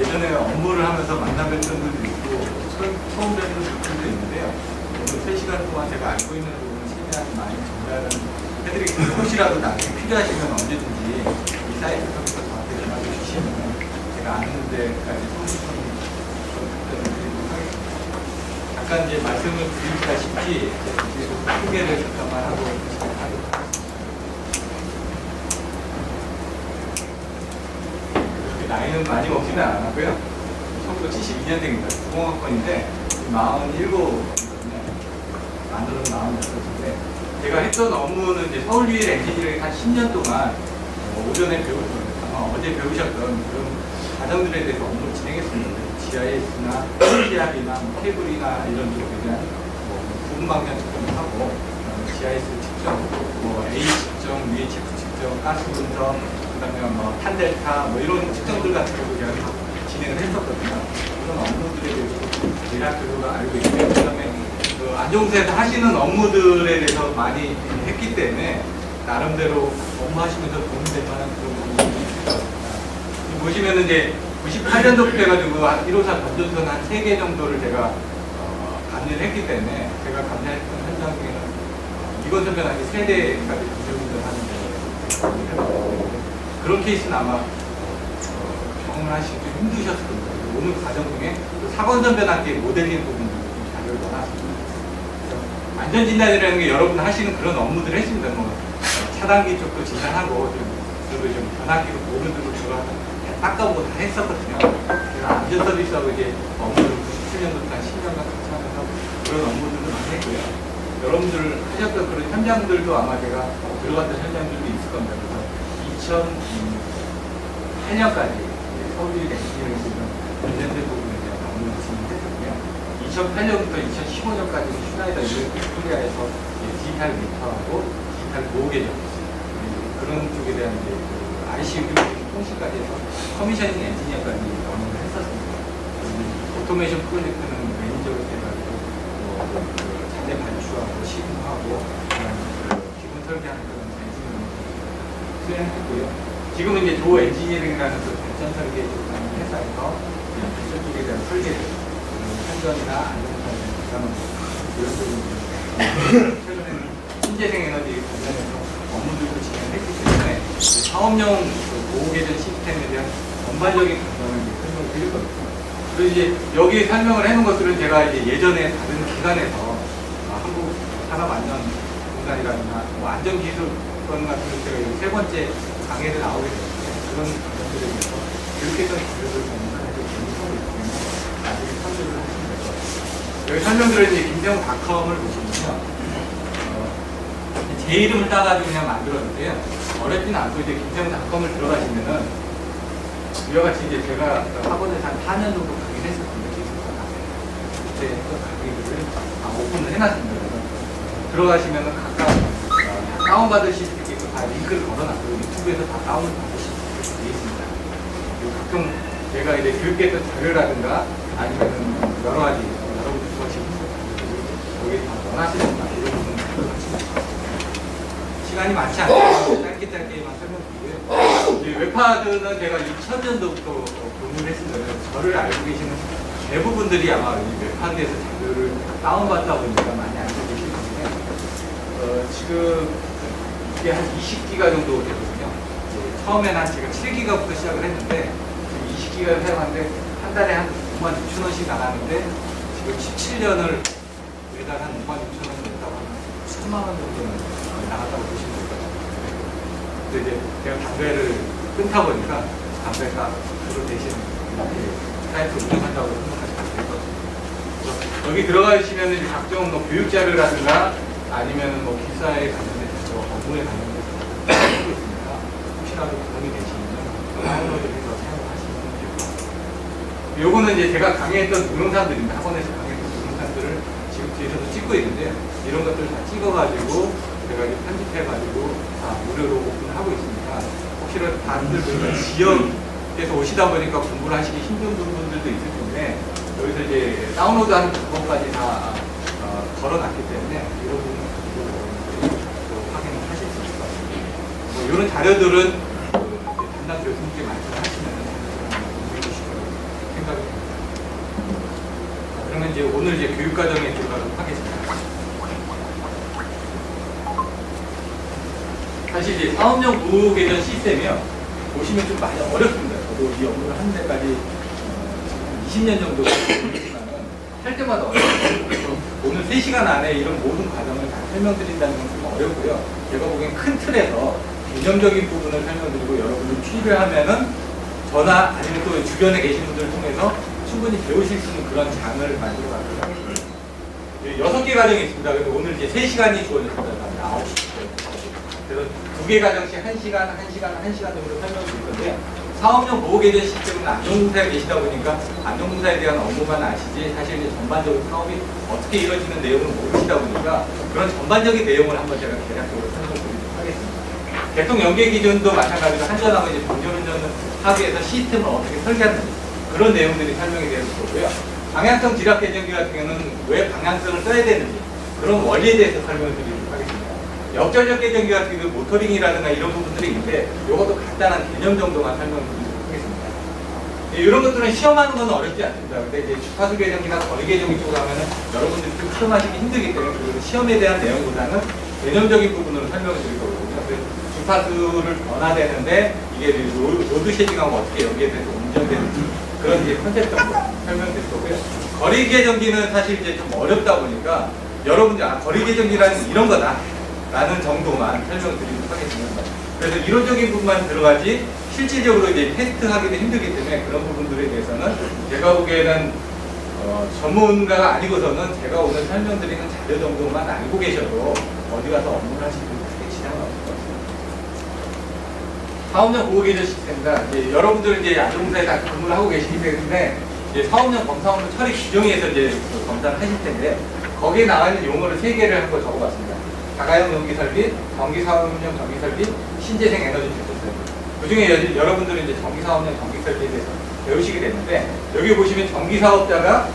예전에 업무를 하면서 만나뵀던 분도 있고 처음 뵙는 분들도 있는데요. 오늘 3시간 동안 제가 알고 있는 부분을 최대한 많이 전달을 해드리겠습니다. 혹시라도 나중에 필요하시면 언제든지 이 사이트 통해서 저한테 연락을 주시면 제가 아는 데까지 성실히 답변을 드리도록 하겠습니다. 잠깐 이제 말씀을 드리다시피 소개를 잠깐만 하고 시작하도록 하겠습니다. 나이는 많이 먹지는 않았고요. 1972년생입니다. 공학번인데 47이거든요. 만으로는 46인데 제가 했던 업무는 이제 서울유일 엔지니어링 한 10년 동안 오전에 어제 배우셨던 그런 과정들에 대해서 업무를 진행했습니다. GIS나 시압이나 케이블이나 이런 쪽에 대한 부분 방향 측정을 하고 GIS 측정, A 측정, UHF 측정, 가스 분석, 그다음에 탄델타 이런 측정들 같은 경우 제가 진행을 했었거든요. 그런 업무들에 대해서 대략적으로 알고 있고요. 그다음에 안정부에서 하시는 업무들에 대해서 많이 했기 때문에 나름대로 업무하시면서 도움이 될 만한 그런 부분이 있을 것 같습니다. 보시면은 이제 98년도부터 해가지고 한 1호사 던전선 한 3개 정도를 제가 감리를 했기 때문에 제가 감리했던 현장 중에는 이건 선변하기 3대까지 던전선을 하는데 그런 케이스는 아마 경험을 하시기 좀 힘드셨을 겁니다. 오늘 과정 중에 사건 선변학기의 모델링 부분도 좀 자료를 넣어놨습니다. 안전진단이라는 게 여러분 하시는 그런 업무들을 했습니다. 차단기 쪽도 진단하고 그리고 좀 변압기로 모르드로 들어가서 닦아보고 다 했었거든요. 제가 안전서비스하고 이제 업무를 97년도부터 한 10년간 같이 하면서 그런 업무들도 많이 했고요. 여러분들 하셨던 그런 현장들도 아마 제가 들어갔던 현장들도 있을 겁니다. 그래서 2008년까지 서울유일 엔지니어링 관련된 부분에 대한 업무를 진행했었고요. 2008년부터 2015년까지 슈나이더 코리아에서 디지털 미터하고 디지털 보호계정 그런 쪽에 대한 이제 ICU 통신까지 해서 커미셔닝 엔지니어까지 업무를 했었습니다. 오토메이션 프로젝트는 매니저로 돼가지고 자재 발주하고 시공하고 기본 설계하는 그런 엔지니어를 수행했고요. 지금은 이제 도 엔지니어링이라는 그 발전 설계 하는 회사에서 발전 쪽에 대한 설계를 안전이나 안전성에 대한 이런 쪽으로 최근에는 신재생 에너지 관련해서 업무들도 진행했기 때문에 사업용 보호계정 시스템에 대한 전반적인 감정을 설명을 드릴 겁니다. 그리고 이제 여기 설명을 해놓은 것들은 제가 이제 예전에 다른 기관에서 한국 산업안전공단이라든가 안전기술권 같은 거 제가 여기 3번째 강의를 나오게 됐는데 그런 것들에 대해서 교육개선 자료를 전산해서 공유하고 있기 때문에 나중에 참조를 하시면 될 것 같습니다. 여기 설명드린 이제 김태형닷컴을 보시면요. 제 이름을 따가지고 그냥 만들었는데요. 어렵진 않고 이제 김태형닷컴을 들어가시면은 이와 같이 이제 제가 학원에서 한 4년 정도 강의를 했었거든요. 그때 했던 강의들을 오픈을 해놨습니다. 들어가시면은 각각 다운받으실 수 있게끔 다 링크를 걸어놨고 유튜브에서 다 다운을 받으실 수 있게 되어 있습니다. 가끔 제가 이제 교육했던 자료라든가 아니면은 여러 가지 여러분들 좋아하시는 여기 다 원하시는 이런 부분을 가져가시면 시간이 많지 않아요. 짧게만 설명드리고요. 웹하드는 제가 2000년도부터 공부를 했습니다. 저를 알고 계시는 대부분들이 아마 이 웹하드에서 자료를 다운받다 보니까 많이 알고 계실 텐데 지금 이게 한 20기가 정도 되거든요. 처음에는 한 제가 7기가부터 시작을 했는데 지금 20기가를 사용하는데 한 달에 한 56,000원씩 나가는데 지금 17년을 매달 한 56,000원 냈다고 하면 3만원 정도는 나갔다고 보시면 될 것 같아요. 근데 이제 제가 담배를 끊다 보니까 담배가 그걸 대신 사이트 운영한다고 생각하시면 될 것 같아요. 여기 들어가시면 이제 각종 교육 자료라든가 아니면 기사에 관련돼서 업무에 관련돼서 하고 있으니까 혹시라도 도움이 되시면 다운로드해서 사용하시면 될 것 같아요. 요거는 이제 제가 강의했던 동영상들입니다. 학원에서 강의했던 동영상들을 지금 뒤에서도 찍고 있는데 이런 것들을 다 찍어가지고 제가 이제 편집해가지고 다 무료로 오픈을 하고 있으니까 혹시라도 다들 지역에서 오시다 보니까 공부를 하시기 힘든 분들도 있을 텐데 여기서 이제 다운로드하는 방법까지 다 걸어놨기 때문에 이런 부분을 가지고 확인을 하실 수 있을 것 같습니다. 이런 자료들은 담당 교수님께 말씀을 하시면 공유해 주시고 그러면 이제 오늘 이제 교육과정에 들어가도록 하겠습니다. 사실 이제 사업용 보호개전 시스템이요. 보시면 좀 많이 어렵습니다. 저도 이 업무를 하는 데까지 20년 정도 걸렸지만은 할 때마다 어렵고 오늘 3시간 안에 이런 모든 과정을 다 설명드린다는 건 좀 어렵고요. 제가 보기엔 큰 틀에서 개념적인 부분을 설명드리고 여러분들 취입을 하면은 저나 아니면 또 주변에 계신 분들을 통해서 충분히 배우실 수 있는 그런 장을 만들어 가도록 하겠습니다. 6개 과정이 있습니다. 그래서 오늘 이제 3시간이 주어졌습니다. 9시. 그래서 2개 과정씩 1시간, 1시간, 1시간 정도 설명드릴 건데요. 사업용 보호개전 시스템은 안전공사에 계시다 보니까 안전공사에 대한 업무만 아시지 사실 이제 전반적으로 사업이 어떻게 이루어지는 내용을 모르시다 보니까 그런 전반적인 내용을 한번 제가 대략적으로 설명드리도록 하겠습니다. 개통 연계 기준도 마찬가지로 한전하고 이제 정전운전을 하기위해서 시스템을 어떻게 설계하는지 그런 내용들이 설명이 되는 거고요. 방향성 지락 개정기 같은 경우는 왜 방향성을 써야 되는지 그런 원리에 대해서 설명을 드리도록 하겠습니다. 역전력 개정기 같은 경우 모터링이라든가 이런 부분들이 있는데 이것도 간단한 개념 정도만 설명을 드리도록 하겠습니다. 이런 것들은 시험하는 건 어렵지 않습니다. 근데 이제 주파수 개정기나 거리 개정기 쪽으로 하면은 여러분들이 좀 시험하시기 힘들기 때문에 그리고 시험에 대한 내용보다는 개념적인 부분으로 설명을 드릴 거거든요. 그래서 주파수를 변화되는데 이게 로드 쉐딩하고 어떻게 연계돼서 운전되는지 그런 이제 컨셉 정도 설명드릴 거고요. 거리 개정기는 사실 이제 좀 어렵다 보니까 여러분들 거리 개정기라는 이런 거다 라는 정도만 설명드리도록 하겠습니다. 그래서 이론적인 부분만 들어가지 실질적으로 이제 테스트하기도 힘들기 때문에 그런 부분들에 대해서는 제가 보기에는 전문가가 아니고서는 제가 오늘 설명드리는 자료 정도만 알고 계셔도 어디 가서 업무를 하시는 크게 지장은 없을 것 같습니다. 사업용 보호개전 시스템입니다. 이제 여러분들 이제 안전공사에 다 근무를 하고 계시기 때문에 이제 사업용 검사업무 처리 규정에서 이제 검사를 하실 텐데 거기에 나와 있는 용어를 3개를 한번 적어봤습니다. 다가형 전기설비, 전기사업용 전기설비, 신재생 에너지 시스템. 그 중에 여러분들은 이제 전기사업용 전기설비에 대해서 배우시게 됐는데 여기 보시면 전기사업자가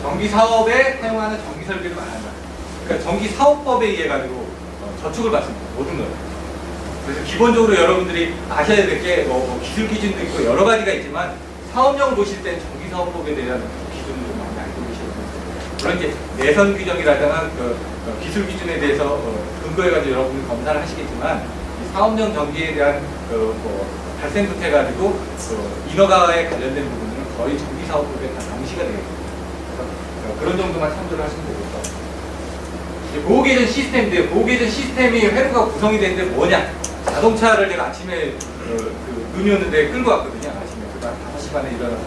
전기사업에 사용하는 전기설비를 말한다. 그러니까 전기사업법에 의해 가지고 저축을 받습니다. 모든 걸. 그래서 기본적으로 여러분들이 아셔야 될 게 뭐 기술 기준도 있고 여러 가지가 있지만 사업용 보실 땐 전기사업법에 대한 기준을 좀 많이 알고 계셔야 됩니다. 물론 이제 내선 규정이라든가 기술 기준에 대해서 근거해가지고 여러분이 검사를 하시겠지만 이 사업용 전기에 대한 발생부터 해가지고 인허가에 관련된 부분은 거의 전기사업법에 다 명시가 되겠습니다. 그래서 그런 정도만 참조를 하시면 되겠죠. 보호개전 시스템인데 보호개전 시스템이 회로가 구성이 되는데 뭐냐? 자동차를 제가 아침에 눈이 오는데 끌고 왔거든요. 아침에 그다음 5시 반에 일어나서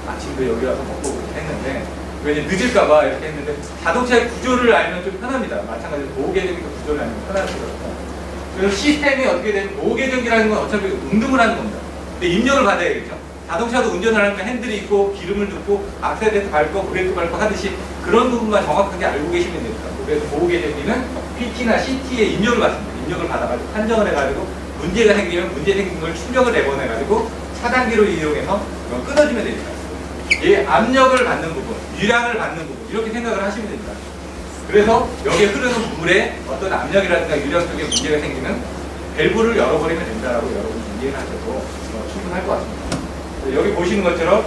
아침도 여기 와서 먹고 했는데 왜 늦을까봐 이렇게 했는데 자동차의 구조를 알면 좀 편합니다. 마찬가지로 보호개전기도 구조를 알면 편하거든요. 그래서 시스템이 어떻게 되면 보호개전기라는 건 어차피 운동을 하는 겁니다. 근데 입력을 받아야겠죠. 자동차도 운전을 하면 핸들이 있고 기름을 넣고 악셀레터 밟고 브레이크 밟고 하듯이 그런 부분만 정확하게 알고 계시면 됩니다. 그래서 보호개전기는 PT나 CT에 입력을 받습니다. 입력을 받아가지고 판정을 해가지고 문제가 생기면 문제 생긴 걸 출력을 내보내가지고 차단기로 이용해서 끊어주면 됩니다. 이 압력을 받는 부분, 유량을 받는 부분 이렇게 생각을 하시면 됩니다. 그래서 여기에 흐르는 물에 어떤 압력이라든가 유량 쪽에 문제가 생기면 밸브를 열어버리면 된다라고 여러분이 이해를 하셔도 충분할 것 같습니다. 여기 보시는 것처럼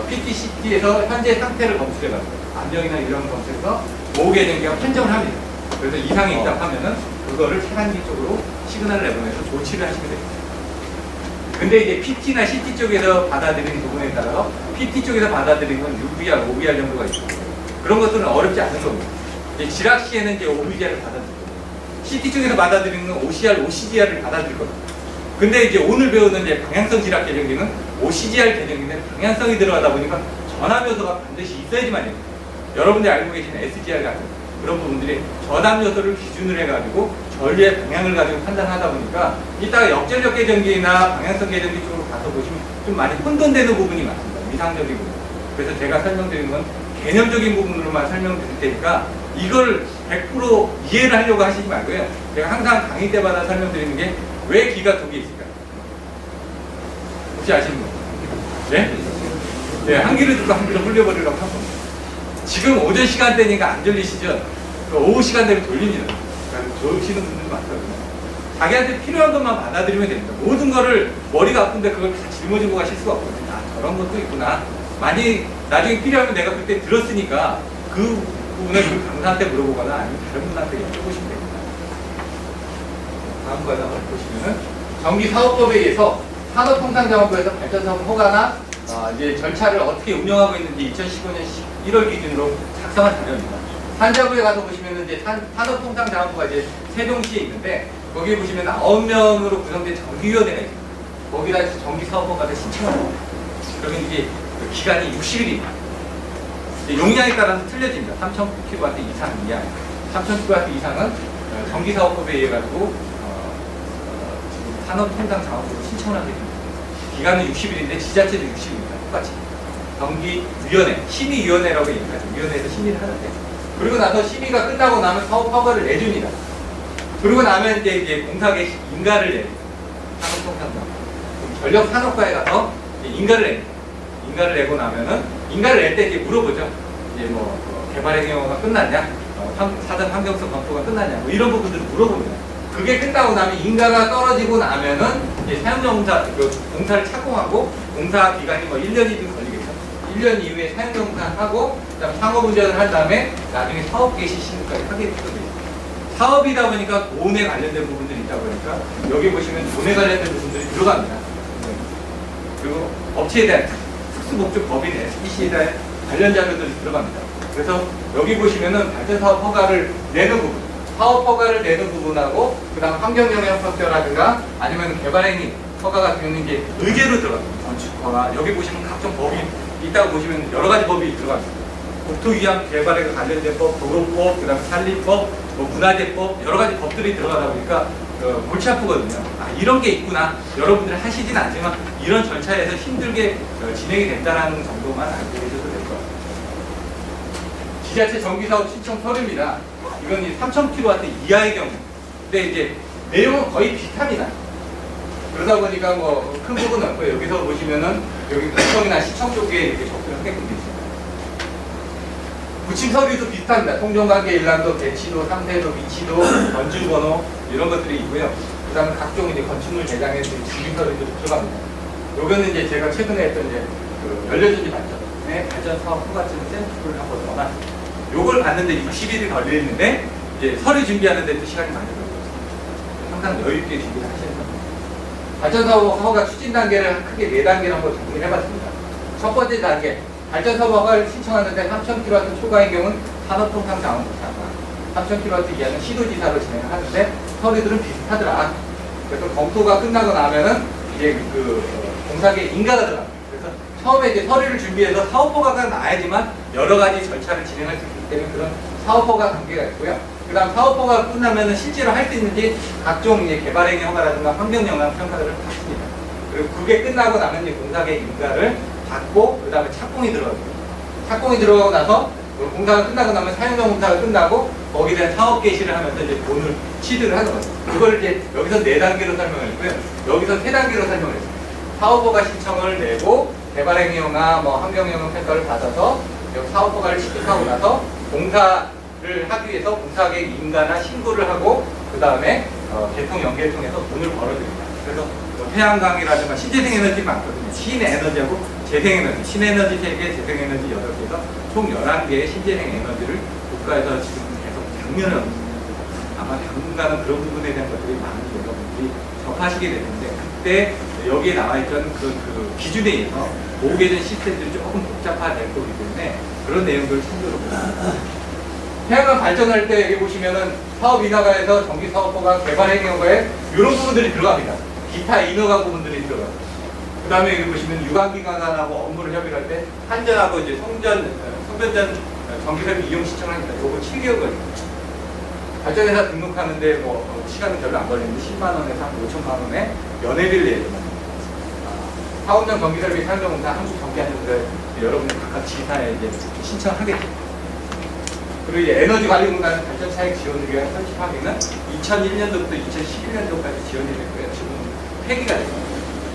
PT, CT에서 현재 상태를 검수해가지고 압력이나 유량 검수해서 보호개전기가 판정을 합니다. 그래서 이상이 있다 하면은 그거를 차단기 쪽으로 시그널을 내보내서 조치를 하시면 됩니다. 근데 이제 PT나 CT 쪽에서 받아들이는 부분에 따라서 PT 쪽에서 받아들이는 건 UVR, OVR 정도가 있고 그런 것들은 어렵지 않은 겁니다. 이제 지락 시에는 이제 OVR을 받아들이고 CT 쪽에서 받아들이는 건 OCR, OCDR을 받아들일 겁니다. 근데 이제 오늘 배우는 이제 방향성 지락 개정기는 OCDR 개정기는 방향성이 들어가다 보니까 전압 요소가 반드시 있어야지만 됩니다. 여러분들이 알고 계시는 SGR 같은 그런 부분들이 전압 요소를 기준으로 해가지고 전류의 방향을 가지고 판단하다 보니까 이따가 역전력 개정기나 방향성 개정기 쪽으로 가서 보시면 좀 많이 혼돈되는 부분이 많습니다. 이상적인 부분. 그래서 제가 설명드리는 건 개념적인 부분으로만 설명드릴 테니까 이걸 100% 이해를 하려고 하시지 말고요. 제가 항상 강의 때마다 설명드리는 게 왜 기가 두 개 있을까요? 혹시 아시는 분? 네? 네, 한 귀를 듣고 한 귀를 흘려버리려고 한 겁니다. 지금 오전 시간대니까 안 졸리시죠? 오후 시간대로 돌립니다. 그러니까 졸으시는 분들도 많거든요. 자기한테 필요한 것만 받아들이면 됩니다. 모든 거를 머리가 아픈데 그걸 다 짊어지고 가실 수가 없거든요. 아, 저런 것도 있구나. 만약 나중에 필요하면 내가 그때 들었으니까 그 부분을 그 강사한테 물어보거나 아니면 다른 분한테 여쭤보시면 됩니다. 다음 거에 한번 보시면은 전기사업법에 의해서 산업통상자원부에서 발전사업 허가나 이제 절차를 어떻게 운영하고 있는지 2015년 1월 기준으로 작성한 자료입니다. 산자부에 가서 보시면은 이제 산업통상자원부가 이제 세종시에 있는데 거기에 보시면 9명으로 구성된 정기위원회가 있습니다. 거기다 전기사업허가를 신청을 합니다. 그러면 이게 그 기간이 60일입니다. 용량에 따라서 틀려집니다. 3,000kW 이상 이하. 3,000kW 이상은 전기사업법에 의해 가지고 산업통상자원부로 신청을 하게 됩니다. 기간은 60일인데 지자체도 60일입니다. 똑같이. 전기위원회, 심의위원회라고 얘기하죠. 위원회에서 심의를 하는데 그리고 나서 심의가 끝나고 나면 사업허가를 내줍니다. 그리고 나면 이제 공사계 인가를 내요. 산업통상자원부. 전력산업과에 가서 인가를 내요. 인가를 내고 나면은 인가를 낼 때 이제 물어보죠. 이제 뭐 개발의 경우가 끝났냐, 사전 환경성 검토가 끝났냐, 뭐 이런 부분들을 물어봅니다. 그게 끝나고 나면 인가가 떨어지고 나면은 이제 사용자공사 공사를 착공하고 공사 기간이 뭐 1년이든 걸리겠죠. 1년 이후에 사용자공사하고 그다음에 상업 운전을 한 다음에 나중에 사업 개시 신고까지 하게 되거든요. 사업이다 보니까 돈에 관련된 부분들이 있다 보니까 여기 보시면 돈에 관련된 부분들이 들어갑니다. 그리고 업체에 대한 특수목적법인 SPC에 대한 관련 자료들이 들어갑니다. 그래서 여기 보시면은 발전사업 허가를 내는 부분, 사업 허가를 내는 부분하고 그다음 환경영향평가라든가 아니면 개발행위 허가 같은 경우는 이제 의제로 들어갑니다. 건축허가 여기 보시면 각종 법이 있다고 보시면 여러 가지 법이 들어갑니다. 국토위한 개발에 관련된 법, 도로법, 그다음에 산림법, 뭐 문화재법 여러 가지 법들이 들어가다 보니까 골치 아프거든요. 아, 이런 게 있구나. 여러분들 하시진 않지만 이런 절차에서 힘들게 진행이 된다는 정도만 알고 계셔도 될 것 같아요. 지자체 정기사업 신청 서류입니다. 이건 3,000kW 이하의 경우. 근데 이제 내용은 거의 비슷합니다. 그러다 보니까 뭐 큰 부분은 없고요. 여기서 보시면은 여기 구청이나 시청 쪽에 이렇게 접근을 하게끔 되어 있습니다. 부침 서류도 비슷합니다. 통정관계 일람도, 배치도, 상태도, 위치도, 건축번호 이런 것들이 있고요. 그 다음에 각종 이제 건축물 대장에 증빙 서류도 들어갑니다. 요거는 이제 제가 최근에 했던 이제 그 연료전지 발전의 발전사업 허가증 샘플을 한번 넣어놨습니다. 요걸 봤는데 60일이 걸리는데 이제 서류 준비하는데 또 시간이 많이 걸려요. 항상 여유있게 준비를 하셔야 됩니다. 발전사업 허가 추진 단계를 크게 4단계로 한번 정리를 해봤습니다. 첫 번째 단계. 발전사업 허가를 신청하는데 3,000kW 초과인 경우는 산업통상자원부사가 3,000kW 이하는 시도지사로 진행을 하는데 서류들은 비슷하더라. 그래서 검토가 끝나고 나면은 이제 그 공사계 인가가 들어갑니다. 그래서 처음에 이제 서류를 준비해서 사업허가가 나야지만 여러 가지 절차를 진행할 수 있기 때문에 그런 사업허가 단계가 있고요. 그 다음 사업허가가 끝나면은 실제로 할 수 있는지 각종 이제 개발행위 허가라든가 환경영향평가를 받습니다. 그리고 그게 끝나고 나면 이제 공사계 인가를 받고 그 다음에 착공이 들어갑니다. 착공이 들어가고 나서 공사가 끝나고 나면 사용자 공사가 끝나고 거기에 대한 사업 개시를 하면서 이제 돈을 취득을 하는 거죠. 그걸 이제 여기서 4단계로 설명했고요. 여기서 3단계로 설명을 했습니다. 사업허가 신청을 내고 개발행위나 뭐 환경영향 평가를 받아서 사업허가를 취득하고 나서 공사를 하기 위해서 공사계획 인가나 신고를 하고 그 다음에 개통 연계를 통해서 돈을 벌어들입니다. 그래서 태양광이라든가 신재생에너지 많거든요. 신에너지하고 재생에너지, 신에너지 3개, 재생에너지 8개에서 총 11개의 신재생에너지를 국가에서 지금 계속 작년에 아마 당분간은 그런 부분에 대한 것들이 많이 여러분들이 접하시게 되는데 그때 여기에 나와있던 그 기준에 의해서 보호개전 시스템들이 조금 복잡화될 거기 때문에 그런 내용들을 참고로 보겠습니다. 태양광 발전할 때 여기 보시면은 사업 인허가에서 전기사업허가, 개발행위허가에 이런 부분들이 들어갑니다. 기타 인허가 부분들이 들어가요. 그 다음에 여기 보시면 유관기관하고 업무를 협의할 때 한전하고 이제 송변전 전기설비 이용 신청합니다. 요거 7개월 걸립니다. 발전회사 등록하는데 뭐 시간은 별로 안 걸리는데 10만원에서 한 5천만원에 연회비를 내야 됩니다. 사업용 전기설비 사용자공사 한국전기안전부에 여러분들 각각 지사에 이제 신청하겠죠. 그리고 이제 에너지관리공단 발전차익 지원을 위한 설치하기는 2001년도부터 2011년도까지 지원이 됐고요. 지금 폐기가 됐습니다.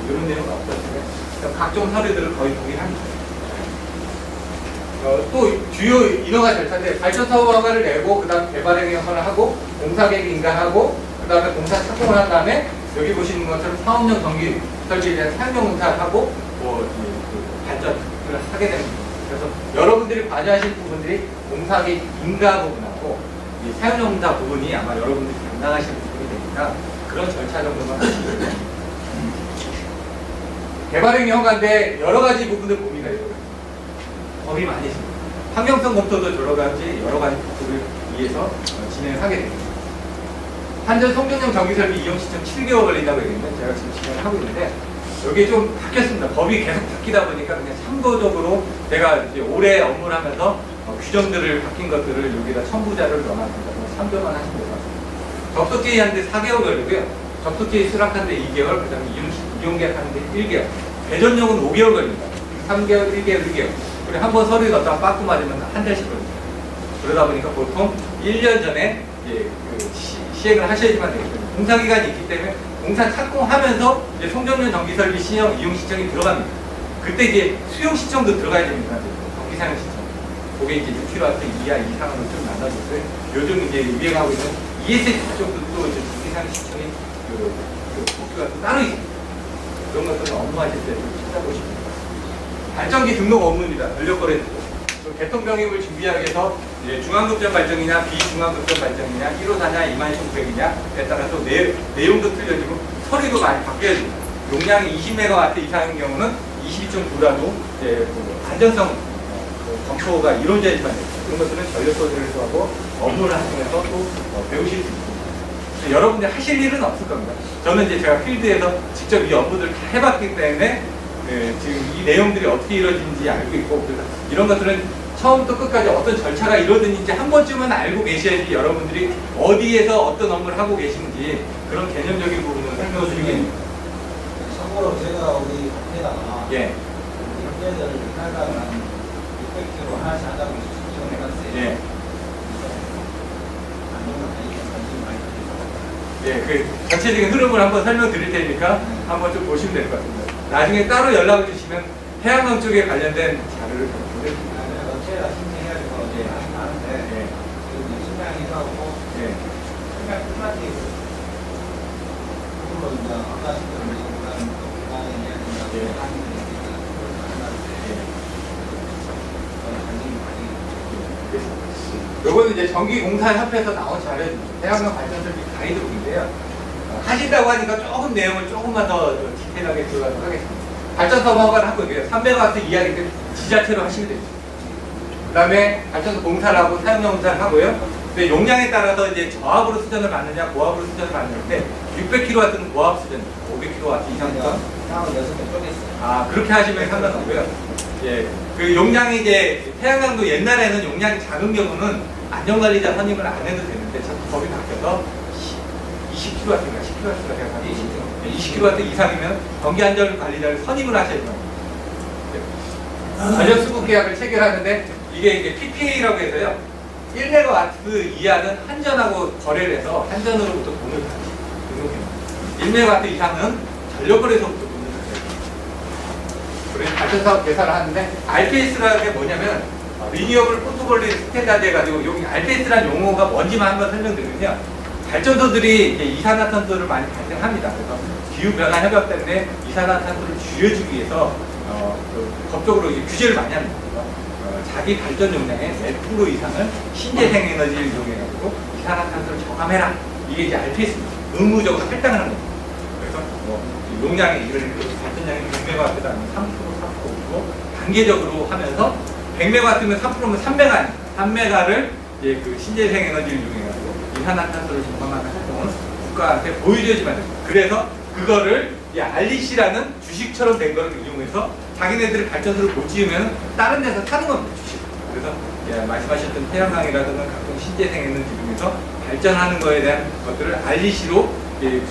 이런 내용은 없었는데 각종 서류들을 거의 동일합니다. 또 주요 인허가 절차인데 발전사업 허가를 내고 그 다음 개발행위 허가를 하고 공사계획 인가하고 그 그 다음에 공사 착공을 한 다음에 여기 보시는 것처럼 사업용 전기 설비에 대한 사용용 공사를 하고 그 발전을 하게 됩니다. 그래서 여러분들이 관여하실 부분들이 공사기 인가 부분하고 이 사용용 공사 부분이 아마 여러분들이 담당하시는 부분이 되니까 그런 절차 정도만 하시면 돼요. 개발행위 허가인데 여러 가지 부분을 봅니다. 법이 많이 있습니다. 환경성 검토도 여러 가지 부분을 위해서 진행을 하게 됩니다. 한전 송전용 전기설비 이용 시청 7개월 걸린다고 얘기했는데 제가 지금 진행을 하고 있는데 여기 좀 바뀌었습니다. 법이 계속 바뀌다 보니까 그냥 참고적으로 제가 이제 올해 업무를 하면서 규정들을 바뀐 것들을 여기다 첨부자를 넣어놨습니다. 참조만 하시면 될 것 같습니다. 접속제의 하는데 4개월 걸리고요. 접속제의 수락하는데 2개월, 그 다음에 이용계약 하는데 1개월. 배전용은 5개월 걸립니다. 3개월, 1개월, 1개월. 그리고 한 번 서류에 넣었다가 빠꾸 맞으면 한 달씩 걸립니다. 그러다 보니까 보통 1년 전에 이제 시행을 하셔야지만 되겠습니다. 공사기간이 있기 때문에 공사 착공하면서 이제 송전용 전기설비 시형, 이용 시청이 들어갑니다. 그때 이제 수용 시청도 들어가야 됩니다. 전기 사용 시청. 그게 이제 6kW 이하 이상으로 좀 나눠졌어요. 요즘 이제 유행하고 있는 ESS 쪽도 또 이제 전기 사용 시청이 복수가 또 따로 있습니다. 그런 것들은 업무하실 때 좀 찾아보시면 됩니다. 발전기 등록 업무입니다. 전력거래도. 개통병입을 준비하기 위해서 이제 중앙급전 발전이냐 비중앙급전 발전이냐 1호사냐 21900이냐에 따라서 내용도 틀려지고 서류도 많이 바뀌어야 됩니다. 용량이 20MW 이상인 경우는 22.9라도 이제 안전성 검토가 이루어져야지만 됩니다. 그런 것들은 전력거래에서 하고 업무를 하시면서 또 배우실 수 있습니다. 여러분들 하실 일은 없을 겁니다. 저는 이제 제가 필드에서 직접 이 업무들을 다 해봤기 때문에 지금 이 내용들이 어떻게 이루어지는지 알고 있고, 그래서 이런 것들은 처음부터 끝까지 어떤 절차가 이루어지는지 한 번쯤은 알고 계셔야지 여러분들이 어디에서 어떤 업무를 하고 계시는지 그런 개념적인 부분을 설명을 드리겠습니다. 참고로 제가 우리 학회다가 예. 학회들 하다가 600kg 하나씩 하자고 신청을 해봤어요. 예. 예, 그 전체적인 흐름을 한번 설명드릴 테니까 한번 좀 보시면 될 것 같습니다. 나중에 따로 연락을 주시면 태양광 쪽에 관련된 자료를 보내드립니다. 제가 신청해가지고 이제 하는데 지금 신청이 하고 신청 끝났지. 그걸로 이제 아까 시켰는데 그다음 공간에 이야기가 하는 게 요거는 이제 전기공사협회에서 나온 자료입니다. 태양광 발전설비 가이드북인데요. 하신다고 하니까 조금 내용을 조금만 더 디테일하게 들어가도록 하겠습니다. 발전소 허가를 하고 있고요. 300W 이하기 때문에 지자체로 하시면 됩니다. 그 다음에 발전소 공사를 하고 사용용 공사를 하고요. 근데 용량에 따라서 이제 저압으로 수전을 받느냐, 고압으로 수전을 받느냐인데 600kW는 고압 수전입니다. 500kW 이상부터. 그렇게 하시면 상관없고요. 예, 그 용량이 이제 태양광도 옛날에는 용량이 작은 경우는 안전관리자 선임을 안 해도 되는데 자꾸 법이 바뀌어서 20kW인가 10kW가 돼가지고 20kW 이상이면 전기안전관리자를 선임을 하셔야 됩니다. 전력수급 계약을 체결하는데 이게 이제 PPA라고 해서요. 1MW 이하는 한전하고 거래를 해서 한전으로부터 돈을 등록해요. 1MW 이상은 전력거래소부터 돈을 받아요. 그래서 발전사업 계산을 하는데 RPS라는 게 뭐냐면 리니어블 포토볼리 스탠다드 해가지고 여기 RPS라는 용어가 뭔지만 한번 설명드리면요. 발전소들이 이제 이산화탄소를 많이 발생합니다. 그래서 기후변화 협약 때문에 이산화탄소를 줄여주기 위해서 법적으로 이제 규제를 많이 합니다. 자기 발전 용량의 몇 프로 이상을 신재생 에너지를 이용해가지고 이산화탄소를 저감해라. 이게 이제 RPS입니다. 의무적으로 할당을 하는 겁니다. 그래서 용량의 이런 발전량이 100MW다 3% 4%고 단계적으로 하면서 100MW면 3%면 3메가, 3메가를 이제 그 신재생 에너지를 이용해가지고 이산화탄소를 저감하는 활동을 국가한테 보여줘야지만 됩니다. 그래서 그거를 알리시라는 주식처럼 된 거를 이용해서 자기네들이 발전소를 못 지으면 다른 데서 사는 겁니다. 주식. 그래서 말씀하셨던 태양광이라든가 각종 신재생 에너지 중에서 발전하는 거에 대한 것들을 알리시로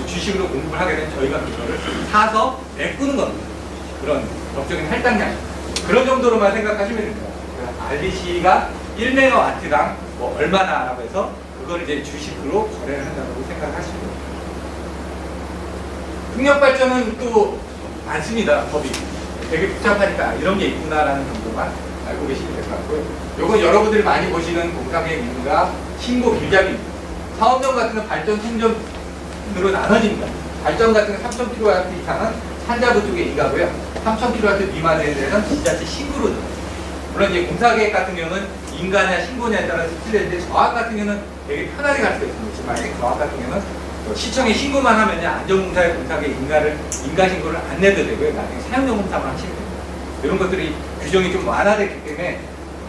주식으로 공급을 하게 되면 저희가 그거를 사서 메꾸는 겁니다. 그런 법적인 할당량. 그런 정도로만 생각하시면 됩니다. 알리시가 1MW당 뭐 얼마나라고 해서 그걸 이제 주식으로 거래를 한다고 생각하시면 됩니다. 풍력발전은 또 많습니다. 법이. 되게 복잡하니까 이런 게 있구나라는 정도만 알고 계시면 될 것 같고요. 요건 여러분들이 많이 보시는 공사계획 임무가 신고 길잡이입니다. 사업용 같은 건 발전, 충전, 나눠집니다. 발전 같은 3000kW 이상은 산자부 쪽에 인가고요. 3000kW 미만에 대해서는 지자체 신고로 들어요. 물론 이제 공사계획 같은 경우는 인가냐 신고냐에 따라서 틀리는데 저항 같은 경우는 되게 편하게 갈 수가 있습니다. 만약에 저항 같은 경우는 시청에 신고만 하면요 안전공사의 공사계 인가 신고를 안 내도 되고요. 나중에 사용용 공사만 하시면 됩니다. 이런 것들이 규정이 좀 완화됐기 때문에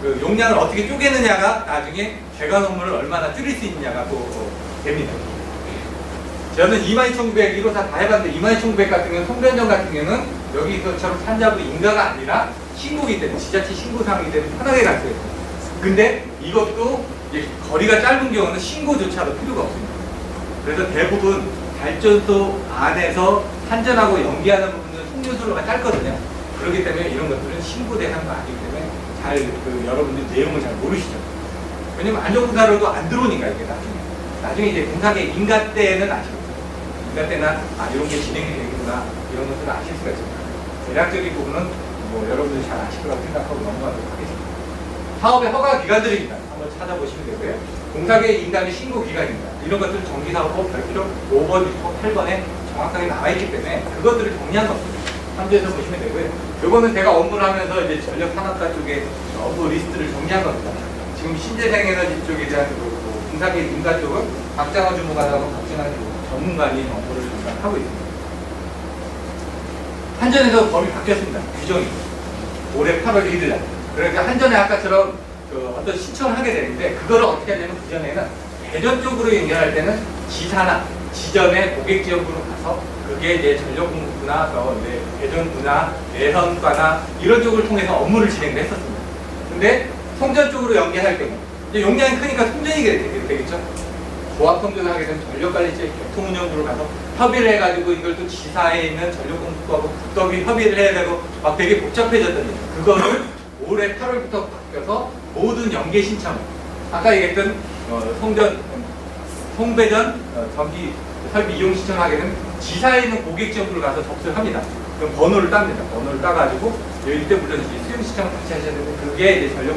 그 용량을 어떻게 쪼개느냐가 나중에 배관 업무를 얼마나 줄일 수 있느냐가 또 됩니다. 저는 22,900 1호사 다 해봤는데 22,900 같은 경우는 송변전 같은 경우는 여기서처럼 산자부 인가가 아니라 신고기 때문에 지자체 신고사항이기 때문에 편하게 갈 수가 있어요. 근데 이것도 이제 거리가 짧은 경우는 신고조차도 필요가 없습니다. 그래서 대부분 발전소 안에서 한전하고 연계하는 부분은 송전수로가 짧거든요. 그렇기 때문에 이런 것들은 신고 대상도 아니기 때문에 여러분들 내용을 잘 모르시죠. 왜냐면 안전공사로도 안 들어오니까 이게 나중에 이제 공사계 인가 때는 아시겠죠. 인가 때는 이런 게 진행이 되겠구나 이런 것들을 아실 수가 있습니다. 대략적인 부분은 뭐 여러분들이 잘 아실 거라고 생각하고 넘어가도록 하겠습니다. 사업의 허가 기간들입니다. 한번 찾아보시면 되고요. 공사계획 인가의 신고 기간입니다. 이런 것들은 정비사업법 별표 5번, 6번, 8번에 정확하게 나와있기 때문에 그것들을 정리한 것들을 참조해서 보시면 되고요. 이거는 제가 업무를 하면서 이제 전력산업사 쪽에 업무 리스트를 정리한 겁니다. 지금 신재생에너지 쪽에 대한 공사계획 인가 쪽은 박장호 주무관하고 박진환 전문가이 업무를 하고 있습니다. 한전에서 법이 바뀌었습니다. 규정이. 올해 8월 1일 날. 그러니까 한전에 아까처럼 어떤 신청을 하게 되는데 그거를 어떻게 하냐면 그전에는 대전 쪽으로 연결할 때는 지사나 지점의 고객지원부로 가서 그게 이제 전력공급부나 이제 대전부나 내선과나 이런 쪽을 통해서 업무를 진행을 했었습니다. 근데 송전 쪽으로 연계할 경우 이제 용량이 크니까 송전이 되겠죠. 조합 송전을 하게 되면 전력관리체 교통운영부로 가서 협의를 해가지고 이걸 또 지사에 있는 전력공급부하고 국덕이 협의를 해야 되고 막 되게 복잡해졌더니 그거를 올해 8월부터 바뀌어서 모든 연계 신청 아까 얘기했던 송배전 전기 설비 이용 신청을 하게 되면 지사에 있는 고객지원부를 가서 접수를 합니다. 그럼 번호를 땁니다. 번호를 따가지고 이때 물론 수용 신청을 같이 하셔야 되는데 그게 이제 전력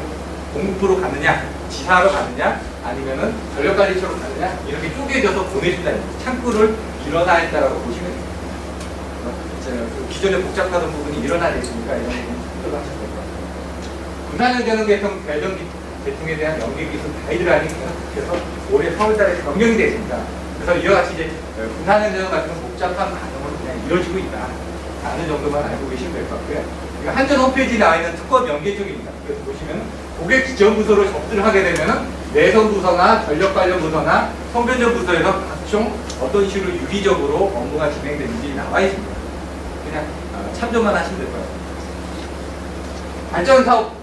공급부로 가느냐 지사로 가느냐 아니면은 전력관리처로 가느냐 이렇게 쪼개져서 보내준다. 창구를 일어나 있다라고 보시면 됩니다. 기존에 복잡하던 부분이 일어나야 됐으니까 이런 부분을 참조를 하셔야 될 것 같아요. 군산연전은 계통 배전기 계통에 대한 연계 기술 가이드라인이 계속해서 올해 4월달에 변경이 됐습니다. 그래서 이와 같이 이제 군산연전 같은 복잡한 과정으로 그냥 이루어지고 있다. 라는 정도만 알고 계시면 될 것 같고요. 한전 홈페이지에 나와 있는 특권 연계 쪽입니다. 그래서 보시면 고객 지원 부서로 접수를 하게 되면은 내선 부서나 전력 관련 부서나 성변전 부서에서 각종 어떤 식으로 유기적으로 업무가 진행되는지 나와 있습니다. 그냥 참조만 하시면 될 것 같습니다. 발전 사업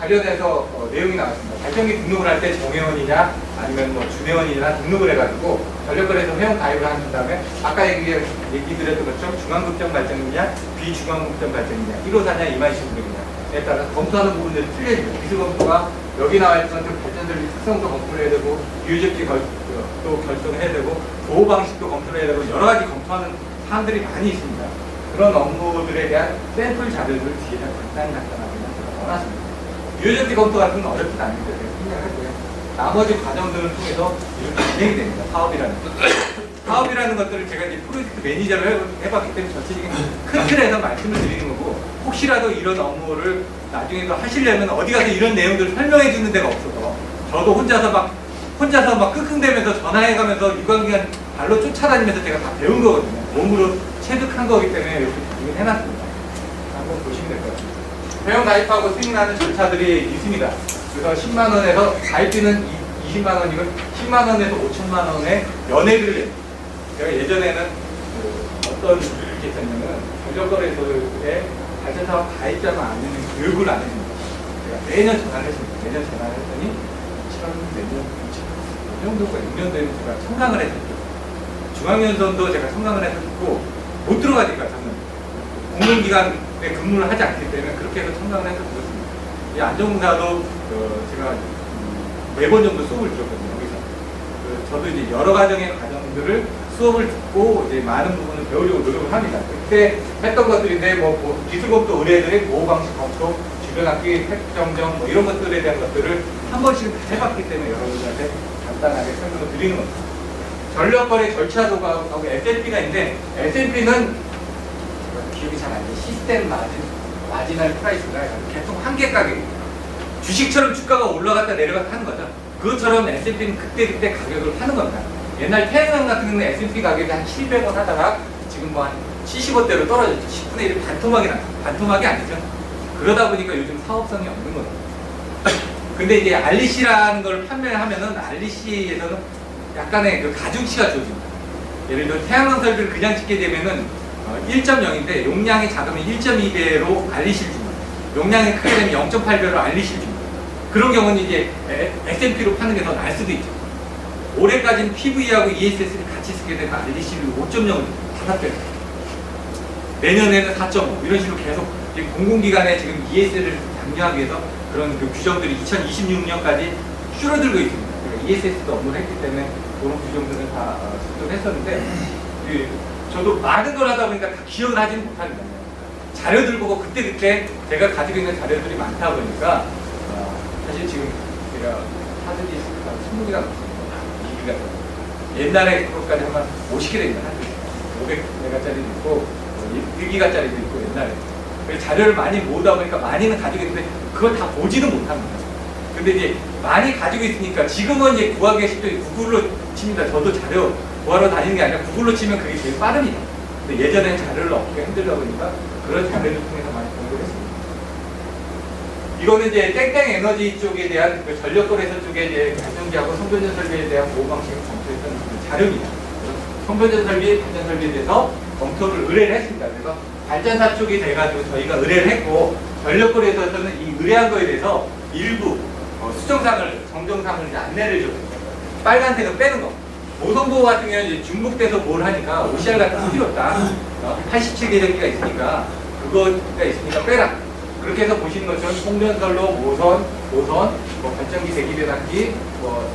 관련해서 내용이 나왔습니다. 발전기 등록을 할 때 정회원이냐 아니면 뭐 준회원이냐 등록을 해가지고 전력거래소 회원 가입을 한 다음에 아까 얘기드렸던 것처럼 중앙급정 발전이냐 비중앙급정 발전이냐 1호사냐 22,900이냐에 따라서 검토하는 부분들이 틀려집니다. 기술검토가 여기 나와 있던 발전들의 특성도 검토를 해야 되고 유효적지 또 결정을 해야 되고 보호 방식도 검토를 해야 되고 여러 가지 검토하는 사항들이 많이 있습니다. 그런 업무들에 대한 샘플 자료들을 뒤에 간단히 나타나면 원하십니다. 유효적지 검토 같은 건 어렵진 않은데 제가 생각하고요. 나머지 과정들을 통해서 이렇게 진행이 됩니다. 사업이라는 것들을 제가 이제 프로젝트 매니저를 해봤기 때문에 전체적인 큰 틀에서 말씀을 드리는 거고 혹시라도 이런 업무를 나중에 또 하시려면 어디 가서 이런 내용들을 설명해 주는 데가 없어서 저도 혼자서 막 끙끙대면서 전화해가면서 유관기관 발로 쫓아다니면서 제가 다 배운 거거든요. 몸으로 체득한 거기 때문에 이렇게 준비를 해놨습니다. 한번 보시면 될 것 같습니다. 회원 가입하고 승인하는 절차들이 있습니다. 그래서 10만원에서 가입비는 20만원이고 10만원에서 5천만원의 연회비를 냅니다. 제가 예전에는 어떤 이렇게 했었냐면 전력거래소에 발전사업 가입자만 안 되는 교육을 안 했습니다. 제가 매년 전화를 했습니다. 매년 전화를 했더니 2000년, 2000년도가 6년도에는 제가 청강을 했었죠. 중앙연선도 제가 청강을 했었고 못 들어가니까 저는 공공기관에 근무를 하지 않기 때문에 그렇게 해서 청강을 해서 들었습니다. 이 안전공사도 제가 4번 정도 수업을 들었거든요. 여기서 저도 이제 여러 가정의 과정들을 수업을 듣고 이제 많은 부분을 배우려고 노력을 합니다. 그때 했던 것들인데 뭐 기술검토 의뢰들의 보호방식 검토, 주변 악기 획정정 뭐 이런 것들에 대한 것들을 한 번씩은 다 해봤기 때문에 여러분들한테 간단하게 설명을 드리는 겁니다. 전력거래 절차도가 하고 S&P가 있는데 S&P는 기억이 잘 안 돼. 시스템 마지널 프라이스가 계속 한계 가격. 주식처럼 주가가 올라갔다 내려갔다 하는 거죠. 그것처럼 S&P는 그때 가격을 파는 겁니다. 옛날 태양광 같은 경우는 S&P 가격이 한 700원 하다가 지금 뭐 한 70원대로 떨어졌죠. 10분의 1이 반토막이 아니죠. 그러다 보니까 요즘 사업성이 없는 거죠. 근데 이제 알리시라는 걸 판매를 하면은 알리시에서는 약간의 그 가중치가 주어집니다. 예를 들어 태양광 설비를 그냥 짓게 되면은 1.0인데 용량이 작으면 1.2배로 알리시를 줍니다. 용량이 크게 되면 0.8배로 알리시를 줍니다. 그런 경우는 이제 S&P로 파는 게 더 나을 수도 있죠. 올해까지는 PV하고 ESS를 같이 쓰게 되면 알리시를 5.0을 5배. 내년에는 4.5 이런 식으로 계속 공공기관에 지금 ESS를 장려하기 위해서 그런 그 규정들이 2026년까지 줄어들고 있습니다. 그러니까 ESS도 업무를 했기 때문에 그런 규정들은 다 수정했었는데 저도 많은 걸 하다 보니까 다 기억을 하지는 못합니다. 자료들 보고 그때 제가 가지고 있는 자료들이 많다 보니까 사실 지금 제가 사들이 20개가 넘습니다. 옛날에 그것까지 하면 50개 됩니다. 500메가짜리도 있고 1기가짜리도 있고 옛날에 자료를 많이 모으다 보니까 많이는 가지고 있는데 그걸 다 보지는 못합니다. 근데 이제 많이 가지고 있으니까 지금은 이제 구하기가 쉽죠. 구글로 칩니다. 저도 자료 구하러 다니는 게 아니라 구글로 치면 그게 제일 빠릅니다. 근데 예전에는 자료를 얻기가 힘들다 보니까 그런 자료를 통해서 많이 공부를 했습니다. 이거는 이제 땡땡 에너지 쪽에 대한 그 전력거래소 쪽에 이제 발전기하고 선변전 설비에 대한 보호 방식을 검토했던 그 자료입니다. 선변전 설비, 발전 설비에 대해서 검토를 의뢰를 했습니다. 그래서 발전사 쪽이 돼가지고 저희가 의뢰를 했고 전력거래소에서는 이 의뢰한 거에 대해서 일부 정정상을 이제 안내를 줬습니다. 빨간색은 빼는 거. 모성보호 같은 경우는 이제 중복돼서 뭘 하니까 OCR 같은 거 필요 없다. 87계량기가 있으니까 그거가 있으니까 빼라. 그렇게 해서 보시는 것처럼 송전선로, 모선, 발전기 대기배단기,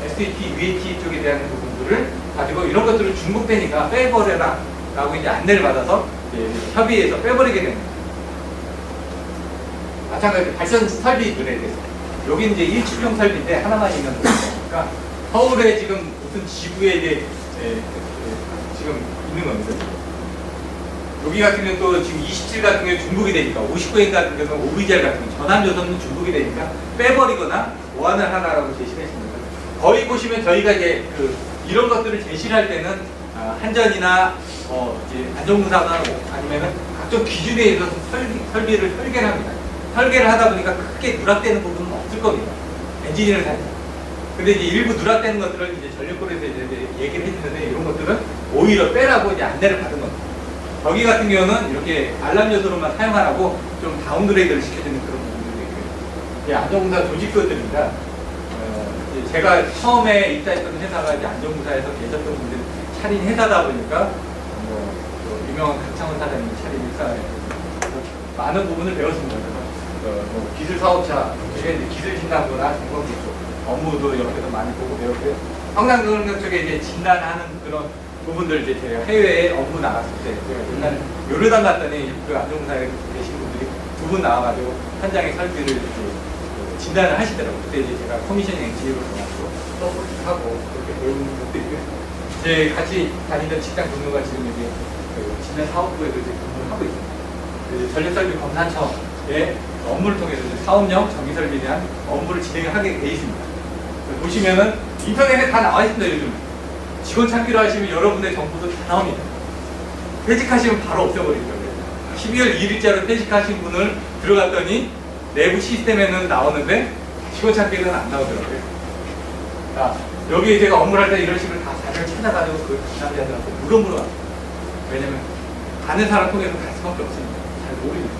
SAT, UAT 쪽에 대한 부분들을 가지고 이런 것들을 중복되니까 빼버려라 라고 이제 안내를 받아서 이제 협의해서 빼버리게 됩니다. 마찬가지로 발전 설비들에 대해서 여기 이제 1층형 설비인데 하나만 있는 거니까 서울에 지금 무슨 지구에 이제 지금 있는 겁니다. 여기 같은 경우는 또 지금 27 같은 경우 중복이 되니까 59인 같은 경우는 OVGR 같은 경우 전환조선은 중복이 되니까 빼버리거나 보완을 하나라고 제시를 했습니다. 거의 보시면 저희가 이제 이런 것들을 제시를 할 때는 한전이나 이제 안전공사나 아니면은 각종 기준에 의해서 설비를 설계를 합니다. 설계를 하다 보니까 크게 누락되는 부분은 없을 겁니다. 엔지니어를 사니까. 근데 이제 일부 누락되는 것들은 이제 전력거래소에 이제 얘기를 해주는데 이런 것들은 오히려 빼라고 이제 안내를 받은 겁니다. 저기 같은 경우는 이렇게 알람 요소로만 사용하라고 좀 다운그레이드를 시켜주는 그런 부분들도 있고요. 이제 안전공사 조직구들입니다. 제가 처음에 입사했던 회사가 이제 안전공사에서 계셨던 분들 차린 회사다 보니까 유명한 강창원 사장님이 차린 회사에 많은 부분을 배웠습니다. 그래서 기술 사업자, 이제 기술 진단부나 정보기 쪽 업무도 옆에서 많이 보고 배웠고요. 성남경력 쪽에 이제 진단하는 그런 부분들 이제 제가 해외에 업무 나갔을 때 제가 옛날에 요르단 갔더니 그 안전공사에 계신 분들이 2분 나와가지고 현장의 설비를 이렇게 진단을 하시더라고요. 그때 이제 제가 커미셔닝 엔지니어로 가서 서포트하고 그렇게 배우는 것도 있고요. 제 같이 다니던 직장 동료가 지금 이제 진단 사업부에도 이제 근무를 하고 있습니다. 전력설비 검사처의 업무를 통해서 사업용 전기설비에 대한 업무를 진행을 하게 돼 있습니다. 보시면은 인터넷에 다 나와 있습니다. 요즘 직원 찾기로 하시면 여러분의 정보도 다 나옵니다. 퇴직하시면 바로 없애버리더라고요. 12월 2일자로 퇴직하신 분을 들어갔더니 내부 시스템에는 나오는데 직원 찾기는 안 나오더라고요. 자, 여기 제가 업무를 할 때 이런 식으로 다 자료를 찾아가지고 그 남자들한테 물어봤어요. 왜냐면 아는 사람 통해서 갈 수밖에 없으니까 잘 모르니까.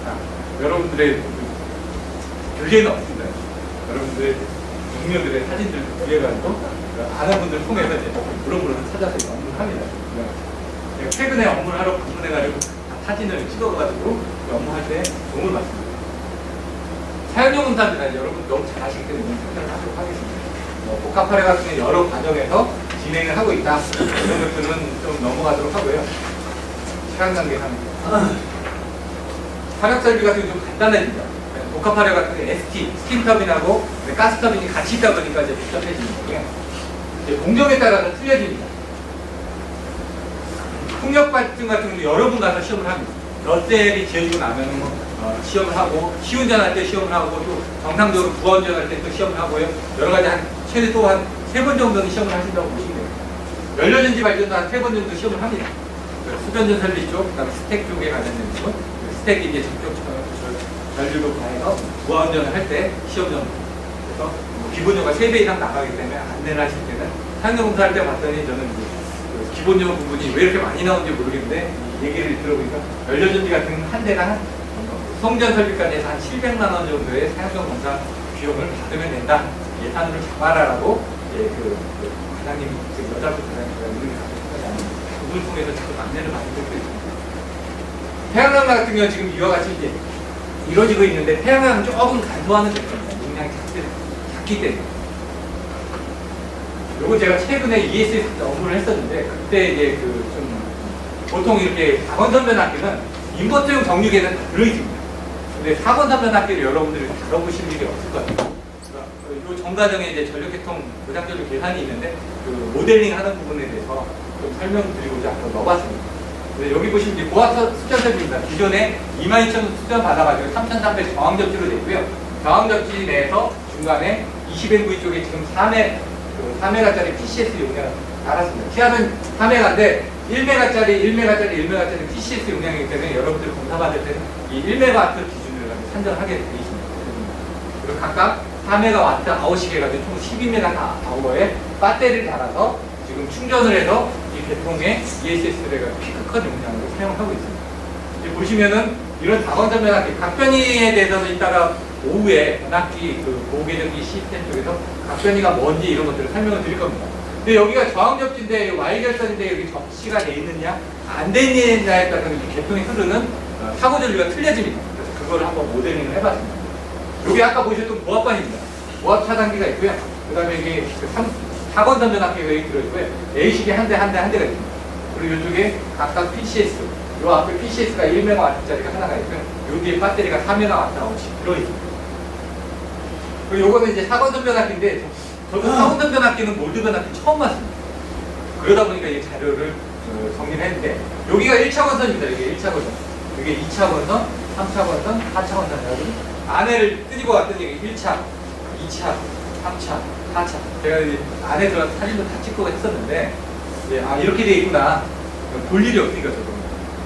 자, 여러분들의 교재는 없습니다. 여러분들의 동료들의 사진들 구해가지고 아는 분들 통해서 이제 물어보면서 찾아서 업무를 합니다. 최근에 업무를 하러 방문해가지고 사진을 찍어가지고 업무할 때 도움을 받습니다. 사용용 검사들 여러분 너무 잘하시기 때문에 설명을 하도록 하겠습니다. 복합화래 같은 여러 과정에서 진행을 하고 있다. 이런 것들은 좀 넘어가도록 하고요. 시간 관계상 화력 설비 같은 게 좀 간단해집니다. 복합화래 같은 게 ST, 스팀 터빈하고 가스 터빈이 같이 있다 보니까 이제 복잡해지는 거고요. 공정에 따라서 틀려집니다. 풍력 발전 같은 경우 여러 분 가서 시험을 합니다. 롯데리 지어지고 나면 시험을 하고, 시운전할 때 시험을 하고, 또 정상적으로 부하운전할 때 또 시험을 하고요. 여러 가지 최대 또 한 3번 정도는 시험을 하신다고 보시면 돼요. 연료전지 발전도 한 3번 정도 시험을 합니다. 수변전 설비 쪽, 그다음에 스택 쪽에 관련된 부분, 스택이 이제 저쪽 전류로 가해서 부하운전을 할 때 시험 정도. 그래서 기본료가 3배 이상 나가기 때문에 안내를 하실 때는 상용공사할 때 봤더니 저는 그 기본료 부분이 왜 이렇게 많이 나오는지 모르겠는데 이 얘기를 들어보니까 연료전지 같은 한 대당 성전 설비까지 해서 한 700만 원 정도의 상용공사 비용을 받으면 된다. 예산으로 잡아라라고 그 과장님, 여자분 과장님과 이름이 같은 그분을 통해서 지금 안내를 많이 듣고 있습니다. 태양광 같은 경우는 지금 이와 같이 이제 이루어지고 있는데 태양광은 조금 간소화는 됐습니다. 용량이 작기 때문에. 요거 제가 최근에 ESS 업무를 했었는데 그때 이제 그 좀 보통 이렇게 4번 선변압기는 인버터용 정류계는 다 들어있습니다. 근데 4번 선변압기를 여러분들이 다뤄보실 일이 없을 거예요. 이 정과정에 이제 전력계통 보장전류 계산이 있는데 그 모델링 하는 부분에 대해서 좀 설명드리고자 한번 넣어봤습니다. 여기 보시면 이제 고압 수전 설비입니다. 기존에 22,000 수전 받아가지고 3,300 저항 접지로 되고요. 저항 접지 내에서 중간에 20MV 쪽에 지금 4메가짜리 PCS 용량을 달았습니다. 키압은 4메가인데 1메가짜리 PCS 용량이기 때문에 여러분들 검사받을 때는 이 1메가와트 기준으로 산정하게 되어 있습니다. 그리고 각각 4메가와트 아웃씩 해가지고 총 12메가 아워에 배터리를 달아서 지금 충전을 해서 이 계통의 ESS를 피크컷 용량으로 사용하고 있습니다. 이제 보시면은 이런 다원전 변압기, 각변이에 대해서는 이따가 오후에 변압기 그 고계전기 시스템 쪽에서 각변이가 뭔지 이런 것들을 설명을 드릴 겁니다. 근데 여기가 저항 접지인데 Y 결선인데 여기 접시가 돼 있느냐 안 돼 있느냐에 따라서 이 계통이 흐르는 사고 전류가 틀려집니다. 그래서 그걸 한번 모델링을 해봤습니다. 여기 아까 보셨던 고압반입니다. 고압 차단기가 있고요. 그 다음에 이게 4번 선전압기가 여기 들어있고요. A식이 한 대가 있습니다. 그리고 이쪽에 각각 PCS, 요 앞에 PCS가 1메가와트짜리가 하나가 있고요. 요 뒤에 배터리가 4메가와트씩 들어있습니다. 그리고 요거는 이제 4번 선전압기인데 저도 4번 선전압기는 몰드 변압기 처음 봤습니다. 그러다 보니까 이 자료를 정리를 했는데 여기가 1차원선입니다. 이게 1차원선. 이게 2차원선, 3차원선, 4차원선. 안에를 뜯고 왔더니 1차, 2차, 3차, 4차. 제가 안에 들어가서 사진도 다 찍고 했었는데, 이제 이렇게 돼 있구나. 볼 일이 없으니까 저도.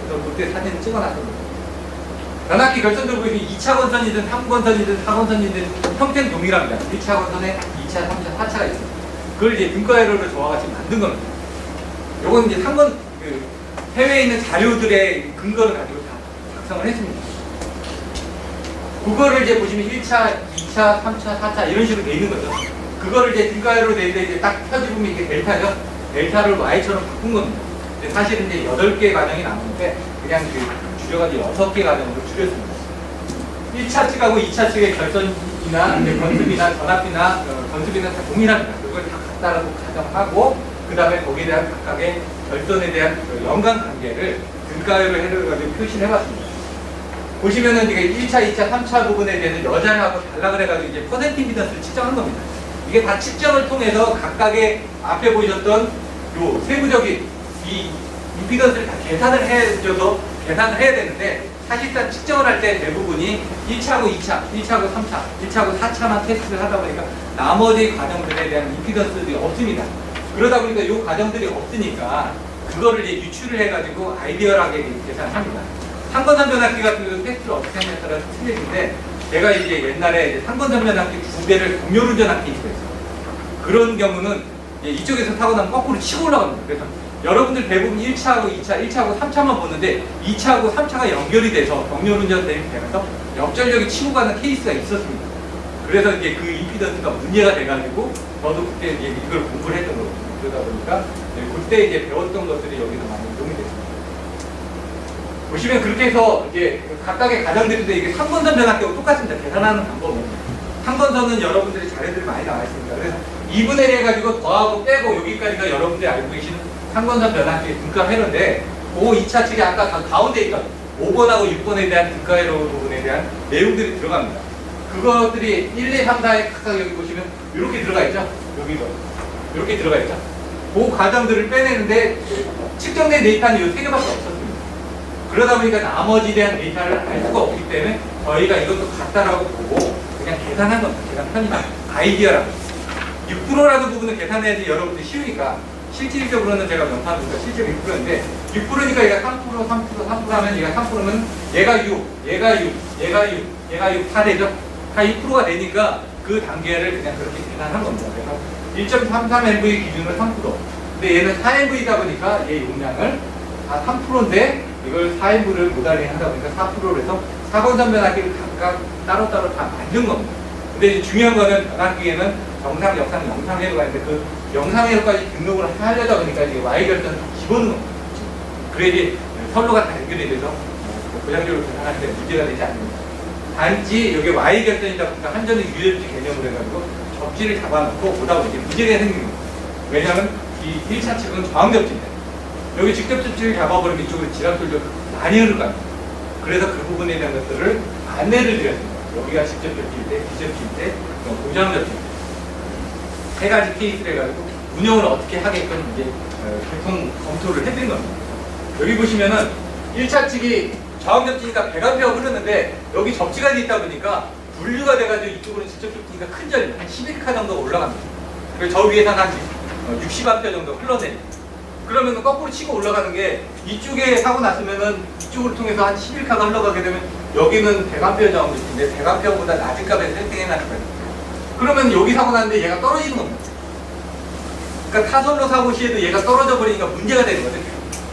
그래서 그때 사진을 찍어놨었는데. 변압기 결선도로 보이면 2차 건선이든 3건선이든 4건선이든 형태는 동일합니다. 1차 건선에 2차, 3차, 4차가 있습니다. 그걸 이제 등가회로를 저와 같이 만든 겁니다. 요건 이제 상권, 해외에 있는 자료들의 근거를 가지고 다 작성을 했습니다. 그거를 이제 보시면 1차, 2차, 3차, 4차 이런 식으로 돼 있는 거죠. 그거를 이제 등가회로 돼 있는데 이제 딱 펴집으면 이게 델타죠. 델타를 Y처럼 바꾼 겁니다. 근데 사실은 이제 8개 과정이 나오는데 그냥 줄여가지고 6개 과정으로 줄였습니다. 1차 측하고 2차 측의 결선이나 건습이나 전압이나 건습이나 다 동일합니다. 그걸 다 갖다 놓고 가정하고 그 다음에 거기에 대한 각각의 결선에 대한 연관 관계를 등가회로 해가지고 표시를 해봤습니다. 보시면은 이게 1차, 2차, 3차 부분에 대해서 여자하고 달락을 해가지고 이제 퍼센트 임피던스를 측정한 겁니다. 이게 다 측정을 통해서 각각의 앞에 보셨던 요 세부적인 이 임피던스를 다 계산을 해야 되는데 사실상 측정을 할 때 대부분이 1차하고 2차, 1차하고 3차, 1차하고 4차만 테스트를 하다 보니까 나머지 과정들에 대한 임피던스들이 없습니다. 그러다 보니까 이 과정들이 없으니까 그거를 이제 유추를 해가지고 아이디어하게 계산을 합니다. 상건선 변압기 같은 경우는 테스트를 어떻게 하냐에 따라서 틀리는데 제가 이제 옛날에 이제 상건선 변압기 2대를 동료운전한 케이스가 있어요. 그런 경우는 이쪽에서 타고 나면 거꾸로 치고 올라갑니다. 그래서 여러분들 대부분 1차하고 2차, 1차하고 3차만 보는데 2차하고 3차가 연결이 돼서 동료운전 되면서 역전력이 치고 가는 케이스가 있었습니다. 그래서 이제 그 임피던스가 문제가 돼가지고 저도 그때 이제 이걸 공부를 했던 거거든요. 그러다 보니까 그때 이제 배웠던 것들이 여기서 많이 도움이 됐습니다. 보시면 그렇게 해서 이제 각각의 가정들인데 이게 3건선 변압기하고 똑같습니다. 계산하는 방법은. 3건선은 여러분들이 자료들이 많이 나와 있습니다. 그래서 2분의 1 해가지고 더하고 빼고 여기까지가 여러분들이 알고 계시는 3건선 변압기의 등가회로인데 그 2차 측에 아까 가운데 있던 5번하고 6번에 대한 등가회로 부분에 대한 내용들이 들어갑니다. 그것들이 1, 2, 3, 4에 각각 여기 보시면 이렇게 들어가 있죠. 여기도. 이렇게 들어가 있죠. 그 과정들을 빼내는데 측정된 데이터는 이 세 개밖에 없었습니다. 그러다 보니까 나머지에 대한 데이터를 알 수가 없기 때문에 저희가 이것도 같다라고 보고 그냥 계산한 겁니다. 계산 편의상 아이디어라고. 6%라는 부분은 계산해야지 여러분들이 쉬우니까 실질적으로는 제가 명사합니다. 실제로 6%인데 6%니까 얘가 3% 하면 얘가 3%면 얘가 6, 얘가 6, 얘가 6, 얘가 6 다 되죠? 다 2%가 되니까 그 단계를 그냥 그렇게 계산한 겁니다. 그래서 1.33MV 기준으로 3%. 근데 얘는 4MV다 보니까 얘 용량을 다 3%인데 이걸 4MV를 모달링 하다 보니까 4%로 해서 사본선 변압기를 각각 따로따로 다 만든 겁니다. 근데 이제 중요한 거는 변압기에는 정상, 역상, 영상회로가 있는데 그 영상회로까지 등록을 하려다 보니까 이제 Y결선을 집어넣는 겁니다. 그래야지 선로가 다 연결이 돼서 고장적으로 계산하는데 문제가 되지 않습니다. 단지 여기 Y결선이다 보니까 한전의 유협지 개념으로 해가지고 접지를 잡아놓고 오다 보니 문제가 생기는 거예요. 왜냐하면 이 1차 측은 저항접지인데 여기 직접 접지를 잡아버리면 이쪽으로 지압돌려 많이 흐를 거 아닙니까? 그래서 그 부분에 대한 것들을 안내를 드렸습니다. 여기가 직접 접지일 때, 비접지일 때, 고장 접지일 때. 세 가지 케이스를 해가지고 운영을 어떻게 하게끔 이제 교통 검토를 해드린 겁니다. 여기 보시면은 1차 측이 저항 접지니까 100A가 흐르는데 여기 접지가 돼 있다 보니까 분류가 돼가지고 이쪽으로 직접 접지니까 큰 전류 한 11카 정도가 올라갑니다. 그리고 저 위에서 한 60A 정도 흘러내립니다. 그러면 거꾸로 치고 올라가는 게 이쪽에 사고 났으면은 이쪽을 통해서 한 11카가 흘러가게 되면 여기는 100A 저항 접지인데 100A보다 낮은 값에 세팅해놨을 거예요. 그러면 여기 사고 났는데 얘가 떨어지는 겁니다. 그러니까 타선로 사고 시에도 얘가 떨어져 버리니까 문제가 되는 거죠.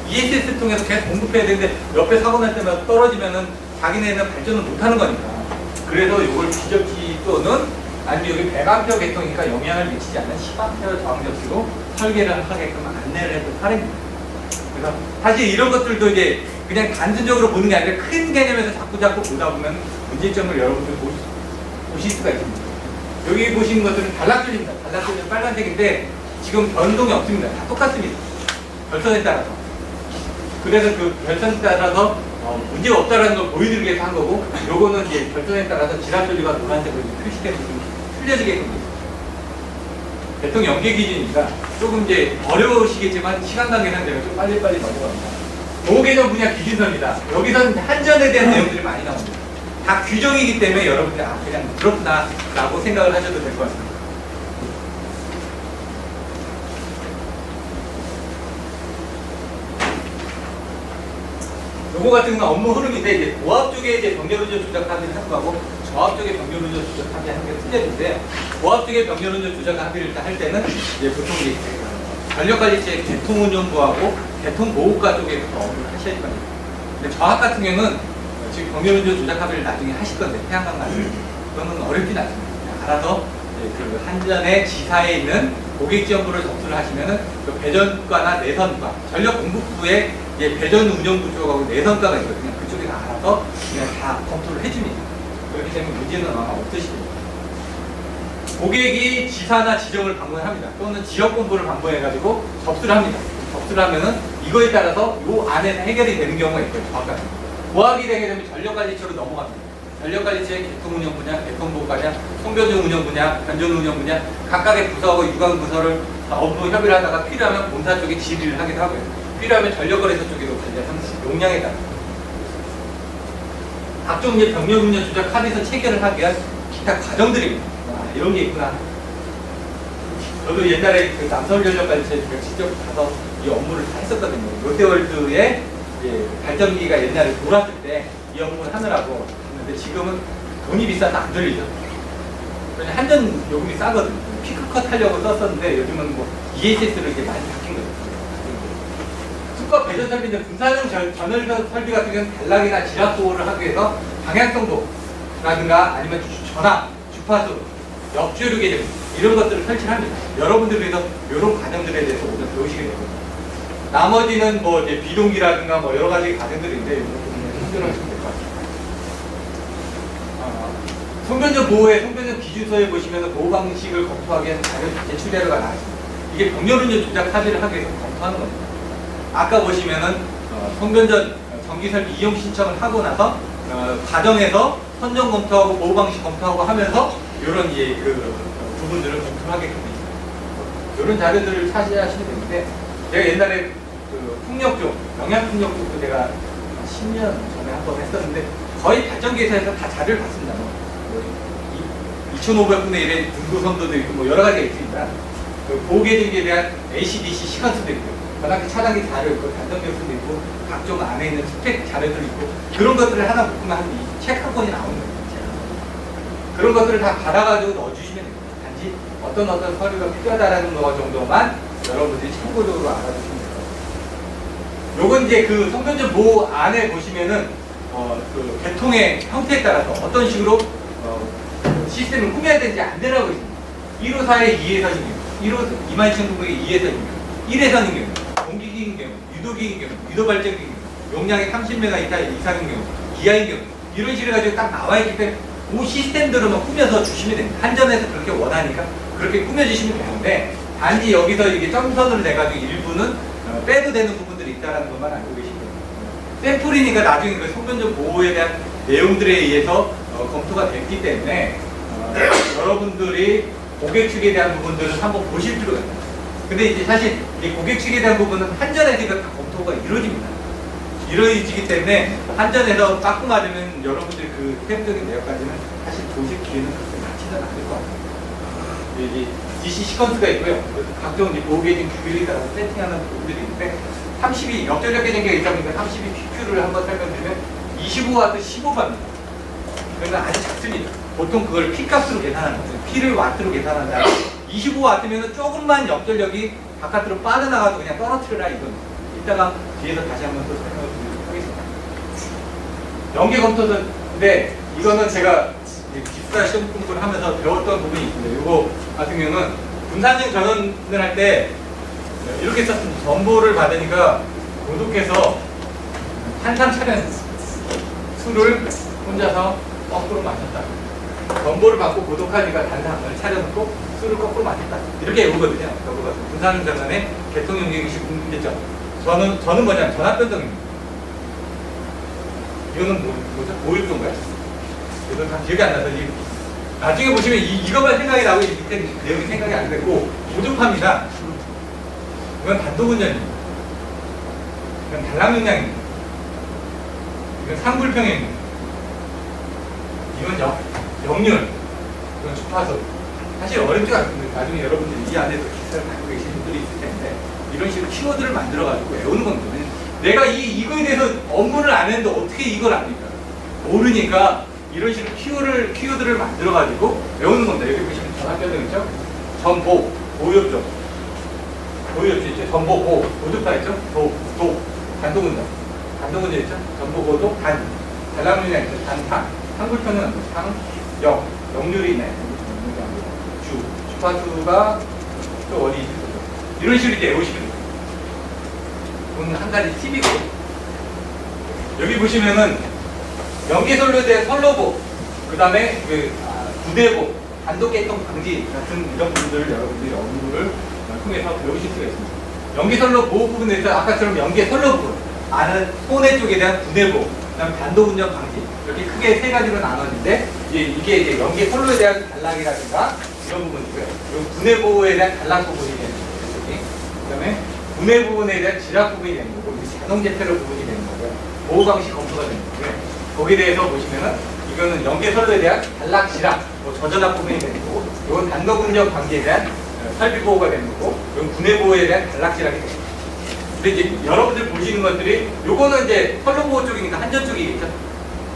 ESS 통해서 계속 공급해야 되는데 옆에 사고 날 때마다 떨어지면은 자기네는 발전을 못 하는 거니까. 그래서 이걸 비접지 또는 아니면 여기 100A 계통이니까 영향을 미치지 않는 10A 저항 접지로 설계를 하게끔 안내를 해서 사례입니다. 그래서 사실 이런 것들도 이제 그냥 단순적으로 보는 게 아니라 큰 개념에서 자꾸 보다 보면 문제점을 여러분들 보실 수가 있습니다. 여기 보시는 것들은 단락줄입니다. 단락줄은 빨간색인데 지금 변동이 없습니다. 다 똑같습니다. 결선에 따라서. 그래서 그 결선에 따라서 문제가 없다는 걸 보여드리기 위해서 한 거고, 요거는 이제 결선에 따라서 지압줄리가 노란색으로 표시되는 좀 틀려지게끔 됩니다. 대통 연계 기준이니까 조금 이제 어려우시겠지만 시간 관계상 제가 좀 빨리빨리 넘어갑니다. 보호개념 분야 기준서입니다. 여기서는 한전에 대한 내용들이 많이 나옵니다. 다 규정이기 때문에 여러분들이 그냥 그렇구나 라고 생각을 하셔도 될 것 같습니다. 요거 같은 건 업무 흐름인데 이제 고압 쪽에 이제 병렬운전 조작 합의를 하는 거하고 저압 쪽에 병렬운전 조작 합의 하는 게 틀렸는데, 고압 쪽에 병렬운전 조작 합의를 할 때는 이제 보통 이제 전력관리체 개통운전부하고 개통보호과 쪽에서 업무를 하셔야 됩니다. 근데 저압 같은 경우는 지금 병렬운전 조작 합의를 나중에 하실 건데 태양광 나중에 그거는 어렵진 않습니다. 알아서 그 한전의 지사에 있는 고객지원부를 접수를 하시면은 그 배전과나 내선과 전력공급부에 배전 운영부 쪽하고 내선과가 있거든요. 그쪽에서 알아서 그냥 다 검토를 해줍니다. 그렇기 때문에 문제는 아마 없으시겠죠. 고객이 지사나 지점을 방문합니다. 또는 지역본부를 방문해가지고 접수를 합니다. 접수를 하면은 이거에 따라서 요 안에서 해결이 되는 경우가 있고요. 정확하게. 고압이 되게 되면 전력관리처로 넘어갑니다. 전력관리체의 개통운영 분야, 개통보호 분야, 송변전 운영 분야, 변전 운영 분야, 각각의 부서하고 유관 부서를 업무 협의를 하다가 필요하면 본사 쪽에 질의를 하기도 하고요. 필요하면 전력거래소 쪽에도 용량에 따라 각종 이제 병렬운전 조작 합의서 체결을 하기 위한 기타 과정들입니다. 이런 게 있구나. 저도 옛날에 그 남서울전력관리체에 직접 가서 이 업무를 다 했었거든요. 롯데월드의 발전기가 옛날에 돌았을 때 이 업무를 하느라고 했는데 지금은 돈이 비싸서 안 들리죠. 왜냐면 한전 요금이 싸거든요. 피크컷 하려고 썼었는데 요즘은 뭐 ESS로 이렇게 많이 바뀐 거예요. 수법 배전 설비인데 분산형 전열 설비 같은 경우는 단락이나 지압 보호를 하기 위해서 방향성도라든가 아니면 전압, 주파수, 역주류 개념 이런 것들을 설치합니다. 여러분들 위해서 이런 과정들에 대해서 오늘 배우시게 되거든요. 나머지는 뭐 이제 비동기라든가 뭐 여러 가지 과정들인데 이런 것들을 참조하시면 될 것 같습니다. 송변전 보호의 송변전 기준서에 보시면 보호 방식을 검토하기 위한 자료 제출 자료가 나왔습니다. 이게 병렬운전 조작 합의를 하기 위해서 검토하는 겁니다. 아까 보시면은 송변전 전기설비 이용 신청을 하고 나서 과정에서 선정 검토하고 보호 방식 검토하고 하면서 이런 그 부분들을 검토하게끔 됩니다. 이런 자료들을 차지하시면 되는데, 제가 옛날에 그 풍력종, 영양풍력 쪽도 제가 10년 전에 한 번 했었는데 거의 발전기에서 다 자료를 봤습니다. 2500분의 1의 등도선도도 있고 뭐 여러 가지가 있습니다. 그 보호계정기에 대한 ACDC 시간수도 있고, 변압기 차단기 자료 있고, 단전기수도 있고, 각종 안에 있는 스펙 자료들 있고, 그런 것들을 하나 묶으면 책 한 권이 나오는 거예요. 그런 것들을 다 받아가지고 넣어주시면 됩니다. 단지 어떤 서류가 필요하다라는 거 정도만 여러분들이 참고적으로 알아두시면 돼요. 요건 이제 그 성변전 보호 안에 보시면은 그 계통의 형태에 따라서 어떤 식으로 시스템을 꾸며야 되는지 안 되라고 있습니다. 1호사의 2회선인 경우, 22,900의 2회선인 경우, 1회선인 경우, 공기기인 경우, 유도기인 경우, 유도발전기인 경우, 용량이 30메가 이상인 경우, 기아인 경우, 이런 식으로 가지고 딱 나와있기 때문에 그 시스템들로만 꾸며서 주시면 됩니다. 한전에서 그렇게 원하니까 그렇게 꾸며주시면 되는데, 단지 여기서 이게 점선을 내가지고 일부는 빼도 되는 부분들이 있다는 것만 알고 계시면 됩니다. 샘플이니까 나중에 그 성변전 보호에 대한 내용들에 의해서 검토가 됐기 때문에 여러분들이 고객 측에 대한 부분들은 한번 보실 필요가 있습니다. 근데 이제 사실 이 고객 측에 대한 부분은 한전에서 다 검토가 이루어집니다. 이루어지기 때문에 한전에서 빠꾸 맞으면 여러분들이 그 세부적인 내용까지는 사실 보실 기회는 그렇게 많지는 않을 것 같아요. 이게 DC 시퀀스가 있고요. 각종 이제 보호계정 규율에 따라서 세팅하는 부분들이 있는데, 32 역전력 계정기가 있다 보니까 32 PQ를 한번 설명드리면 25W 15B입니다. 그러면 아주 작습니다. 보통 그걸 P값으로 계산하는 거예요. P를 W로 계산한다. 25W면 조금만 역전력이 바깥으로 빠져나가도 그냥 떨어뜨려라 이건. 이따가 뒤에서 다시 한번 또 설명을 드리도록 하겠습니다. 연계 검토인데 이거는 제가 기숙사 시험 공부를 하면서 배웠던 부분이 있습니다. 이거 같은 경우는 분산형 전원을 할 때 이렇게 썼습니다. 정보를 받으니까 고독해서 한상 차량 술을 혼자서 거꾸로 마셨다. 정보를 받고 고독하니까 단상을 차려놓고 술을 거꾸로 마셨다. 이렇게 외우거든요. 분산형 전원의 개통 용기식 문제점. 저는 뭐냐면 전압변동입니다. 이거는 뭐죠? 모율도인가요? 이건 다 기억이 안 나서 나중에 보시면 이것만 생각이 나고 밑에 내용이 생각이 안 되고 모조파입니다. 이건 단도분전입니다. 이건 단락용량입니다. 이건 상불평형입니다. 이건 역률, 이건 주파수. 사실 어렵지가 않습니다. 나중에 여러분들이 이 안에서 기사를 갖고 계신 분들이 있을 텐데 이런 식으로 키워드를 만들어가지고 외우는 겁니다. 내가 이거에 대해서 업무를 안 했는데 어떻게 이걸 압니까? 모르니까 이런 식으로 키워드를 만들어가지고 외우는 겁니다. 여기 보시면 전압변동 있죠? 전보, 보호협조. 보호협조 있죠? 전보, 보, 보조파 있죠? 도, 단도분전. 단도분전 있죠? 전보, 보도, 단락률량 있죠? 단탕. 상불평은 상, 역률이 있네. 주파수가 또 어디 있을 거죠? 이런 식으로 이제 외우시면 돼요. 이건 한 가지 팁이고, 여기 보시면은 연계선로에 대한 선로보, 그 다음에 부대보, 단독개통 방지 같은 이런 부분들을 여러분들이 업무를 통해서 배우실 수가 있습니다. 연계선로 보호 부분에 대해서 아까처럼 연계선로 부분, 안은 손해 쪽에 대한 부대보, 그 다음에 단독운전 방지, 이렇게 크게 세 가지로 나눠지는데, 이게 이제 연계선로에 대한 단락이라든가 이런 부분이고요. 이 분해보호에 대한 단락 부분이 되는 거고요. 그 다음에 분해 부분에 대한 지락 부분이 되는 거고, 자동 재패로 부분이 되는 거고요. 보호 방식 검토가 되는 거고요. 거기에 대해서 보시면은 이거는 연계 선로에 대한 단락 지락, 저전압 부분이 되는 거고, 이건 단독 운전 방지에 대한 설비 보호가 되는 거고, 이건 분해 보호에 대한 단락 지락이 됩니다. 근데 이제 여러분들 보시는 것들이 요거는 이제 선로 보호 쪽이니까 한전 쪽이겠죠.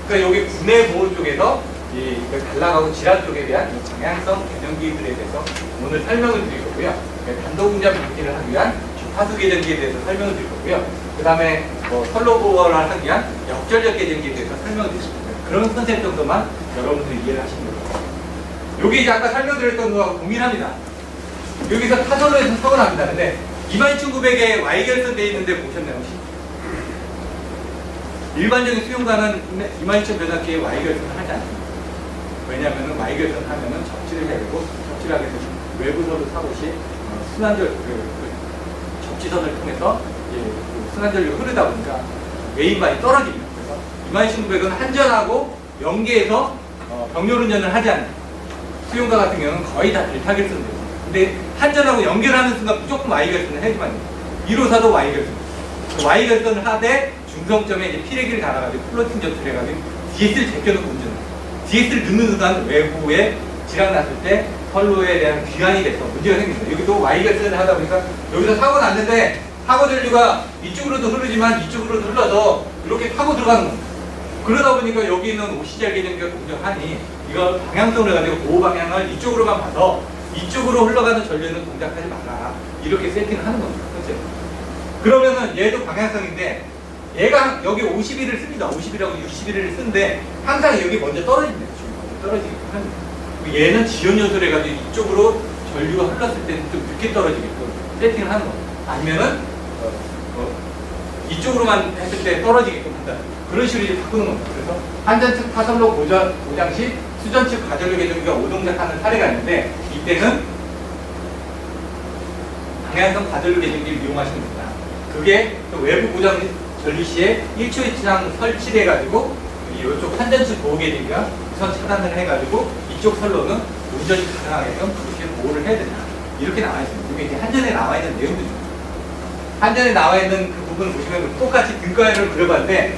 그러니까 여기 분해 보호 쪽에서 이 단락하고 지락 쪽에 대한 방향성 개념기들에 대해서 오늘 설명을 드릴 거고요. 단독 운전 방지를 하기 위한 주파수 계정기에 대해서 설명을 드릴 거고요. 그 다음에 선로 보호를 하기 위한 역전력 계정기에 대해서 설명을 드리겠습니다. 그런 컨셉 정도만 여러분들이 이해를 하시면 됩니다. 여기 이제 아까 설명드렸던 거하고 동일합니다. 여기서 타선로에서 서운합니다. 근데 22,900에 Y결선 되어 있는데 보셨나요 혹시? 일반적인 수용가는 22,000 변압기에 Y결선을 하지 않습니다. 왜냐하면 Y결선 하면은 접지를 해야 되고, 접지를 하게 되면 외부선로 사고시 순환절 접지선을 통해서 순환전력이 흐르다 보니까 메인반이 떨어집니다. 그래서 22,900은 한전하고 연계해서 병렬운전을 하지 않는 수용가 같은 경우는 거의 다 델타결선 됩니다. 근데 한전하고 연결하는 순간 무조건 Y결선을 해야지만 돼요. 1호사도 Y결선. 그 Y결선을 하되 중성점에 이제 피레기를 달아가지고 플로팅 전투를 해가지고 DS를 제껴놓고 운전해요. DS를 넣는 순간 외부에 지락 났을 때 선로에 대한 귀환이 돼서 문제가 생깁니다. 여기도 Y결선을 하다 보니까 여기서 사고 났는데 사고 전류가 이쪽으로도 흐르지만 이쪽으로도 흘러서 이렇게 타고 들어가는 겁니다. 그러다 보니까 여기는 OCR 계정기가 동작하니 이거 방향성을 가지고 보호 방향을 이쪽으로만 봐서 이쪽으로 흘러가는 전류는 동작하지 마라. 이렇게 세팅을 하는 겁니다. 그렇죠? 그러면은 얘도 방향성인데 얘가 여기 51을 씁니다. 51하고 61을 쓰는데 항상 여기 먼저 떨어집니다. 먼저 떨어지게끔 합니다. 얘는 지연 요소를 해가지고 이쪽으로 전류가 흘렀을 때는 좀 늦게 떨어지게끔 세팅을 하는 겁니다. 아니면은 이쪽으로만 했을 때 떨어지게끔 한다. 그런 식으로 이제 바꾸는 겁니다. 그래서 한전 측 타선로 고장 시 수전 측 가전류 계정기가 오동작하는 사례가 있는데 이때는 방향성 가전류 계정기를 이용하시면 됩니다. 그게 외부 고장 전류 시에 1초 이상 설치돼가지고 이쪽 한전 측 보호 계정기가 우선 차단을 해가지고 이쪽 선로는 운전이 가능하게끔 그렇게 보호를 해야 된다. 이렇게 나와 있습니다. 이게 이제 한전에 나와 있는 내용들입니다. 한전에 나와 있는 그 부분을 보시면 똑같이 등가위를 그려봤는데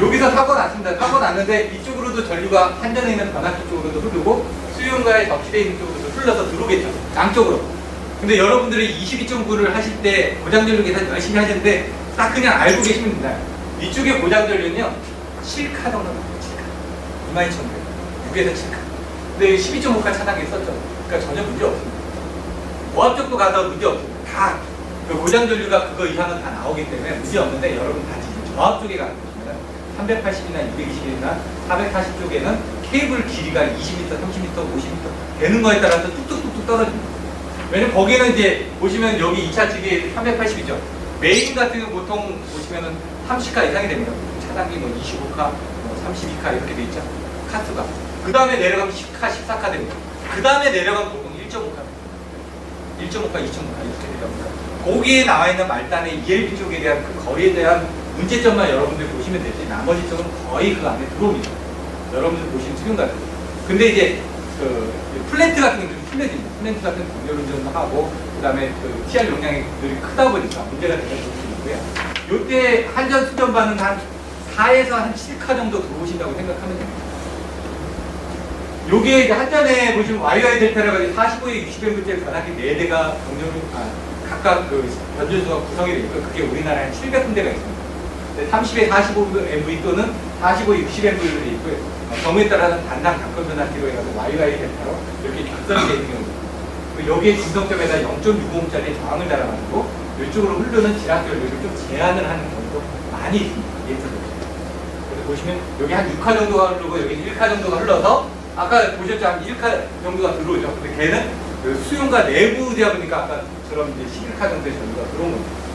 여기서 사고 났습니다. 사고 났는데 이쪽으로도 전류가 한전에 있는 변압기 쪽으로도 흐르고 수용과에 접시되어 있는 쪽으로도 흘러서 들어오겠죠. 양쪽으로. 근데 여러분들이 22.9를 하실 때 고장전류 계산 열심히 하시는데 딱 그냥 알고 계시면 됩니다. 이쪽에 고장전류는요 7카 정도 나와요. 7카. 22,900. 6에서 7카. 근데 12.5카 차단기 썼죠. 그러니까 전혀 문제 없습니다. 모압적도 가서 문제 없습니다. 다 그 고장전류가 그거 이상은 다 나오기 때문에 문제 없는데 여러분 다 지금 저압 쪽에 가는 거시면 380이나 220이나 440 쪽에는 케이블 길이가 20m, 30m, 50m 되는 거에 따라서 뚝뚝뚝뚝 떨어집니다. 왜냐면 거기는 이제 보시면 여기 2차 측이 380이죠. 메인 같은 경우 보통 보시면은 30카 이상이 됩니다. 차단기 뭐 25카, 뭐 32카 이렇게 돼 있죠. 카수가. 그 다음에 내려가면 10카, 14카 됩니다. 그 다음에 내려가면 보통 1.5카. 1.5카, 2.5카 이렇게 되다 보니까 거기에 나와 있는 말단의 ELB 쪽에 대한 그 거리에 대한 문제점만 여러분들 보시면 되지 나머지 쪽은 거의 그 안에 들어옵니다. 여러분들 보시는 수용 같은 거. 근데 이제 그 플랜트 같은 게 좀 틀려집니다. 플랜트 같은 공렬 운전도 하고 그 다음에 그 TR 용량들이 크다 보니까 문제가 되는 부분이고요. 요때 한전 수전반은 한 4에서 한 7카 정도 들어오신다고 생각하면 됩니다. 요게 이제 한전에 보시면 YY 델타라고 45에 60M짜리 변압기 4대가 각각 그 변전소가 구성이 되어 있고 그게 우리나라에 700군데가 있습니다. 30에 45MV 또는 45에 60MV로 있고요. 경우에 따라서는 단당 각권 변압기로 해가지고 YY 델타로 이렇게 작성이 되어 있는 경우입니다. 여기에 중성점에다 0.65짜리 저항을 달아가지고 이쪽으로 흐르는 지락 전류를 좀 제한을 하는 경우도 많이 있습니다. 그래서 보시면 여기 한 6카 정도가 흐르고 여기 1카 정도가 흘러서 아까 보셨죠? 한 1카 정도가 들어오죠. 근데 걔는 그 수용과 내부되다 보니까 아까처럼 이제 11카 정도의 전류가 들어온 겁니다.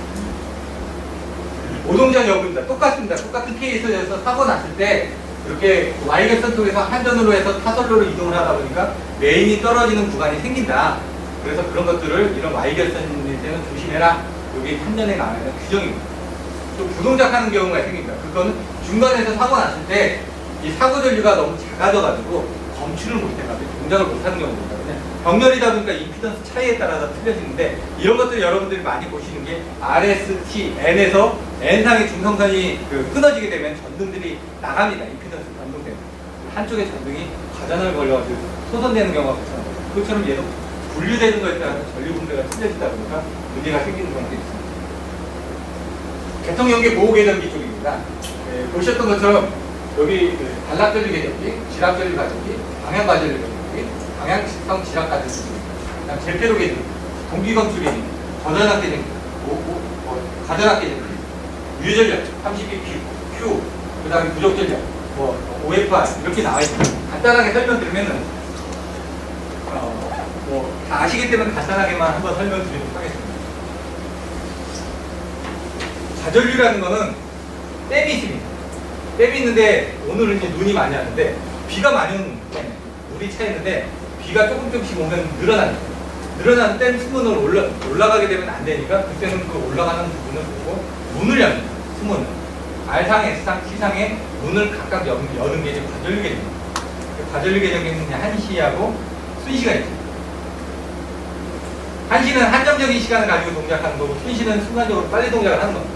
오동작 여부입니다. 똑같습니다. 똑같은 케이스에서 사고 났을 때 이렇게 Y결선 쪽에서 한전으로 해서 타선로로 이동을 하다 보니까 메인이 떨어지는 구간이 생긴다. 그래서 그런 것들을 이런 Y결선일 때는 조심해라. 여기 한전에 나와 있는 규정입니다. 또 부동작하는 경우가 생깁니다. 그거는 중간에서 사고 났을 때 이 사고 전류가 너무 작아져가지고 검출을 못해가지고 동작을 못하는 경우가 있거든요. 병렬이다 보니까 임피던스 차이에 따라서 틀려지는데 이런 것들 여러분들이 많이 보시는 게 RST, N에서 N상의 중성선이 끊어지게 되면 전등들이 나갑니다. 임피던스 변동 때문에. 한쪽에 전등이 과전을 걸려가지고 소선되는 경우가 발생합니다. 그것처럼 얘도 분류되는 거에 따라서 전류 분배가 틀려지다 보니까 문제가 생기는 경우도 있습니다. 개통연계 보호계정기 쪽입니다. 보셨던 것처럼 여기 단락전류 계정기, 지락전류 가정기, 방향과전류 계정기, 방향성 지락 가정기, 그다음 제페로 계정기, 동기건축 계정기, 저전압 계정기, 가전압 계정기, 유전력, 32P, Q, 그다음에 부족전력, OFR 이렇게 나와 있습니다. 간단하게 설명드리면은 다 아시기 때문에 간단하게만 한번 설명드리도록 하겠습니다. 가전류라는 거는 댐이 있습니다. 댐이 있는데 오늘은 이제 눈이 많이 왔는데 비가 많이 오는 거예요. 물이 차 있는데 비가 조금씩 오면 늘어나는 댐 수문으로 올라가게 되면 안 되니까 그때는 그 올라가는 부분을 보고 문을 엽니다. 수문을 R상, S상, T상에 문을 각각 여는 게 이제 과전류 계정입니다. 과전류 계정에는 한시하고 순시가 있습니다. 한시는 한정적인 시간을 가지고 동작하는 거고 순시는 순간적으로 빨리 동작을 하는 겁니다.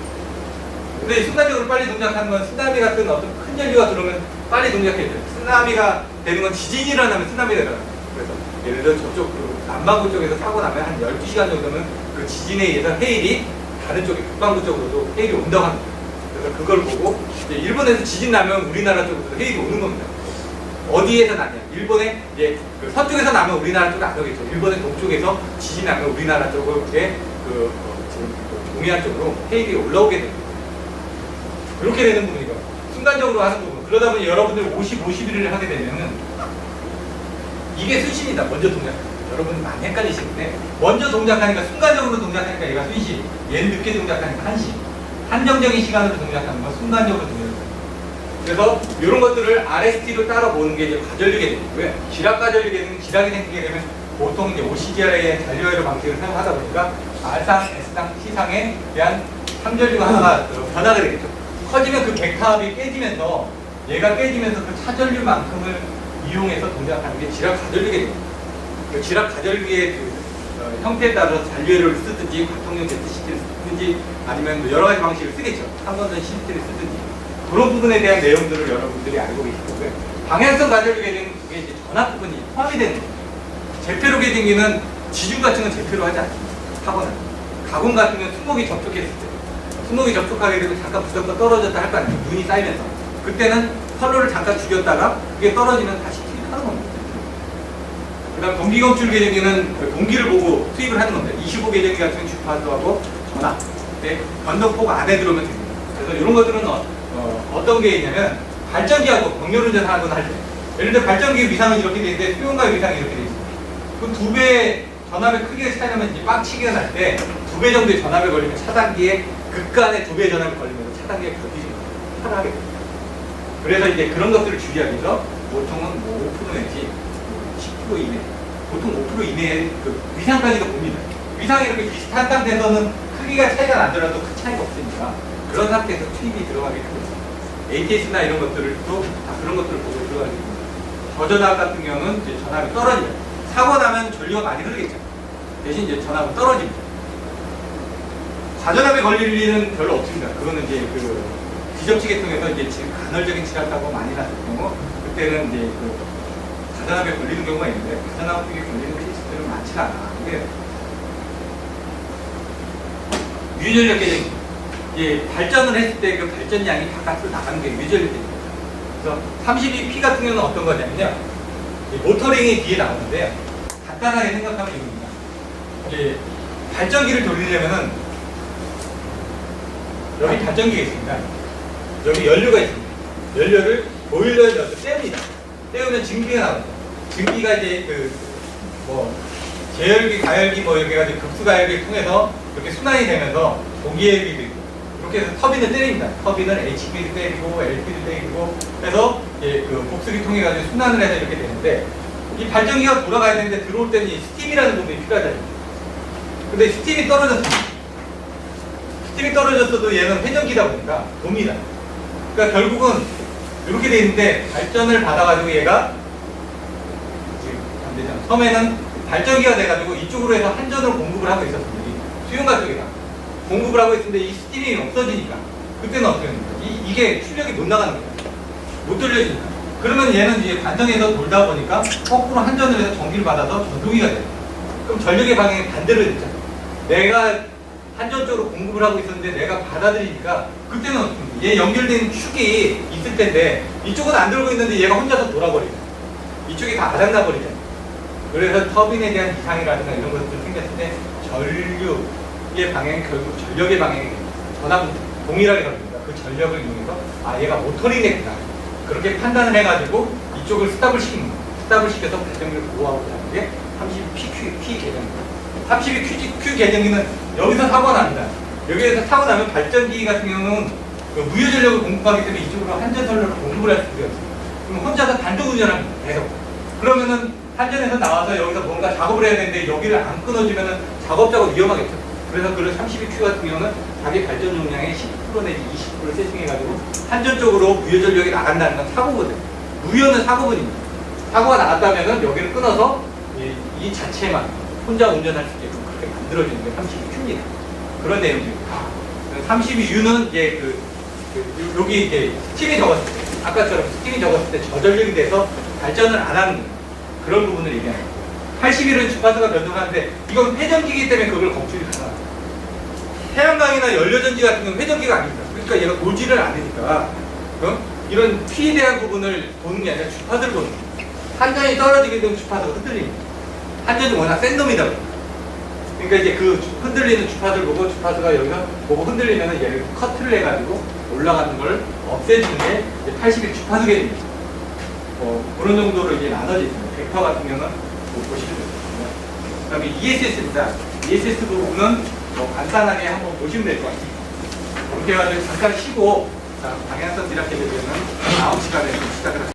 근데 순간적으로 빨리 동작하는 건 쓰나미 같은 어떤 큰 전류가 들어오면 빨리 동작해야 돼요. 쓰나미가 되는 건 지진이 일어나면 쓰나미가 일어나요. 그래서 예를 들어 저쪽 남반구 쪽에서 사고 나면 한 12시간 정도면 그 지진에 의해서 해일이 다른 쪽에 북반구 쪽으로도 해일이 온다고 합니다. 그래서 그걸 보고 이제 일본에서 지진 나면 우리나라 쪽으로도 해일이 오는 겁니다. 어디에서 나냐? 일본의 이제 그 서쪽에서 나면 우리나라 쪽에 안 오겠죠. 일본의 동쪽에서 지진 나면 우리나라 쪽에 지금 동해안 쪽으로 해일이 올라오게 됩니다. 그렇게 되는 부분이고 순간적으로 하는 부분. 그러다 보니 여러분들 50, 51을 하게 되면은 이게 순시입니다. 먼저 동작. 여러분 많이 헷갈리시는데 먼저 동작하니까 순간적으로 동작하니까 얘가 순시, 얘는 늦게 동작하니까 한시. 한정적인 시간으로 동작하는 건 순간적으로 동작합니다. 그래서 이런 것들을 RST로 따라 보는 게 이제 과전류 계정이고요. 지락 과전류 계정은 지락이 생기게 되면 보통 이제 OCGR의 잔류회로 방식을 사용하다 보니까 R상, S상, T상에 대한 삼전류가 하나가 변화가 되겠죠. 커지면 그 백타압이 깨지면서 얘가 깨지면서 그 차전류만큼을 이용해서 동작하는 게 지락 가전류게 됩니다. 그 지락 가전류의 형태에 따라서 잔류회로를 쓰든지 관통용 제트시트를 쓰든지 아니면 뭐 여러 가지 방식을 쓰겠죠. 삼번전 시트를 쓰든지 그런 부분에 대한 내용들을 여러분들이 알고 계실 거고요. 방향성 가전류 계정은 그게 이제 전압 부분이 포함이 되는 거예요. 제페로 계정기는 지중 같은 건 제페로 하지 않습니다. 타거나 가공 같은 건 수목이 접촉했을 때 수목이 접촉하게 되고 잠깐 무조건 떨어졌다 할 거 아니에요. 눈이 쌓이면서 그때는 컬러를 잠깐 죽였다가 그게 떨어지면 다시 투입하는 겁니다. 그 다음 동기검출 계정기는 동기를 보고 투입을 하는 겁니다. 25 계정기 같은 경우는 주파수하고 전압 변동폭 안에 들어오면 됩니다. 그래서 이런 것들은 어떤 게 있냐면 발전기하고 병렬운전하고 할 때 예를 들어 발전기 위상은 이렇게 돼 있는데 수용가의 위상이 이렇게 돼 있습니다. 그 두 배 전압의 크기가 차이나면 이제 빡치기가 날 때 2배 정도의 전압에 걸리면 차단기에 극간의 2배 전압이 걸리면서 차단기에 겹치지 못하게 됩니다. 그래서 이제 그런 것들을 주의하기 위해서 보통은 뭐 5% 내지 10% 이내, 보통 5% 이내의 그 위상까지도 봅니다. 위상이 이렇게 비슷한 상태에서는 크기가 차이가 나더라도 큰 차이가 없으니까 그런 상태에서 투입이 들어가게 됩니다. ATS나 이런 것들도 다 그런 것들을 보고 들어가게 됩니다. 저전압 같은 경우는 이제 전압이 떨어집니다. 사고 나면 전류가 많이 흐르겠죠. 대신 이제 전압은 떨어집니다. 과전압에 걸릴 일은 별로 없습니다. 그거는 이제 그 뒤접치 계통에서 이제 지금 간헐적인 지락사고 많이 났을 경우 그때는 이제 그 과전압에 걸리는 경우가 있는데 과전압에 걸리는 케이스들은 많지가 않아. 근데 유전력 계정 예, 발전을 했을 때 그 발전량이 바깥으로 나가는 게 유전력 계정입니다. 그래서 32P 같은 경우는 어떤 거냐면요. 모터링이 뒤에 나오는데요. 간단하게 생각하면 이겁니다. 이제 발전기를 돌리려면은 여기 발전기가 있습니다. 여기 연료가 있습니다. 연료를 보일러에 넣어서 떼웁니다. 떼우면 증기가 나옵니다. 증기가 이제 제열기, 가열기 이렇게 해가지고 급수가열기를 통해서 이렇게 순환이 되면서 공기열기도 있고 이렇게 해서 터빈을 때립니다. 터빈을 HP를 때리고 LP를 때리고 해서 그 복수기 통해 가지고 순환을 해서 이렇게 되는데 이 발전기가 돌아가야 되는데 들어올 때는 이 스팀이라는 부분이 필요하잖아요. 근데 스팀이 떨어졌습니다. 스팀이 떨어졌어도 얘는 회전기다 보니까 돕니다. 그러니까 결국은 이렇게 돼 있는데 발전을 받아가지고 얘가 지금 안 되잖아. 처음에는 발전기가 돼가지고 이쪽으로 해서 한전으로 공급을 하고 있었습니다. 수용가 쪽에다 공급을 하고 있는데 이 스팀이 없어지니까 그때는 어떻게 됩니까? 이게 출력이 못 나가는 거예요. 못 돌려지니까. 그러면 얘는 이제 관정에서 돌다 보니까 거꾸로 한전을 해서 전기를 받아서 전동기가 돼요. 그럼 전력의 방향이 반대로 됐잖아요. 내가 한전 쪽으로 공급을 하고 있었는데 내가 받아들이니까 그때는 어떻습니까? 얘 연결된 축이 있을 텐데 이쪽은 안 돌고 있는데 얘가 혼자서 돌아버리죠. 이쪽이 다 아작나 버리잖아요. 그래서 터빈에 대한 이상이라든가 이런 것들 생겼을 때 전류의 방향이 결국 전력의 방향이 전압은 동일하게 걸립니다. 그 전력을 이용해서 얘가 모터링이겠구나. 그렇게 판단을 해가지고 이쪽을 스탑을 시킵니다. 스탑을 시켜서 발전기를 보호하고자 하는 게 32P 계정입니다. 32Q 계정기는 여기서 사고가 납니다. 여기에서 사고 나면 발전기 같은 경우는 그 무효 전력을 공급하기 때문에 이쪽으로 한전 전력을 공급을 할 수가 없어요. 그럼 혼자서 단독 운전합니다. 계속. 그러면은 한전에서 나와서 여기서 뭔가 작업을 해야 되는데 여기를 안 끊어주면은 작업 위험하겠죠. 그래서 그런 32Q 같은 경우는 자기 발전 용량의 10% 내지 20%를 세팅해가지고 한전 쪽으로 무효 전력이 나간다는 건 사고거든요. 무효는 사고분입니다. 사고가 나갔다면은 여기를 끊어서 이 자체만 혼자 운전할 수 있게끔 그렇게 만들어지는 게 32Q입니다. 그런 내용입니다. 32U는 이제 여기 이제 스팀이 적었을 때, 아까처럼 스팀이 적었을 때 저전력이 돼서 발전을 안 하는 그런 부분을 얘기하는 거예요. 81은 주파수가 변동하는데 이건 회전기이기 때문에 그걸 검출이 가능합니다. 태양광이나 연료전지 같은 건 회전기가 아닙니다. 그러니까 얘가 돌지를 않으니까 이런 P에 대한 부분을 보는 게 아니라 주파수를 보는 거예요. 한전이 떨어지게 되면 주파수가 흔들립니다. 한전이 워낙 센 놈이다 보니까. 그러니까 이제 그 흔들리는 주파수를 보고 주파수가 여기서 보고 흔들리면 얘를 커트를 해가지고 올라가는 걸 없애주는 게 81 주파수 개념입니다. 그런 정도로 이제 나눠져 있습니다. 벡터 같은 경우는 보시면 되거든요. 그 다음에 ESS입니다. ESS 부분은 간단하게 한번 보시면 될 것 같습니다. 이렇게 해가지고 잠깐 쉬고, 방향성 디락계에 대해서는 다음 시간에 시작을 하겠습니다.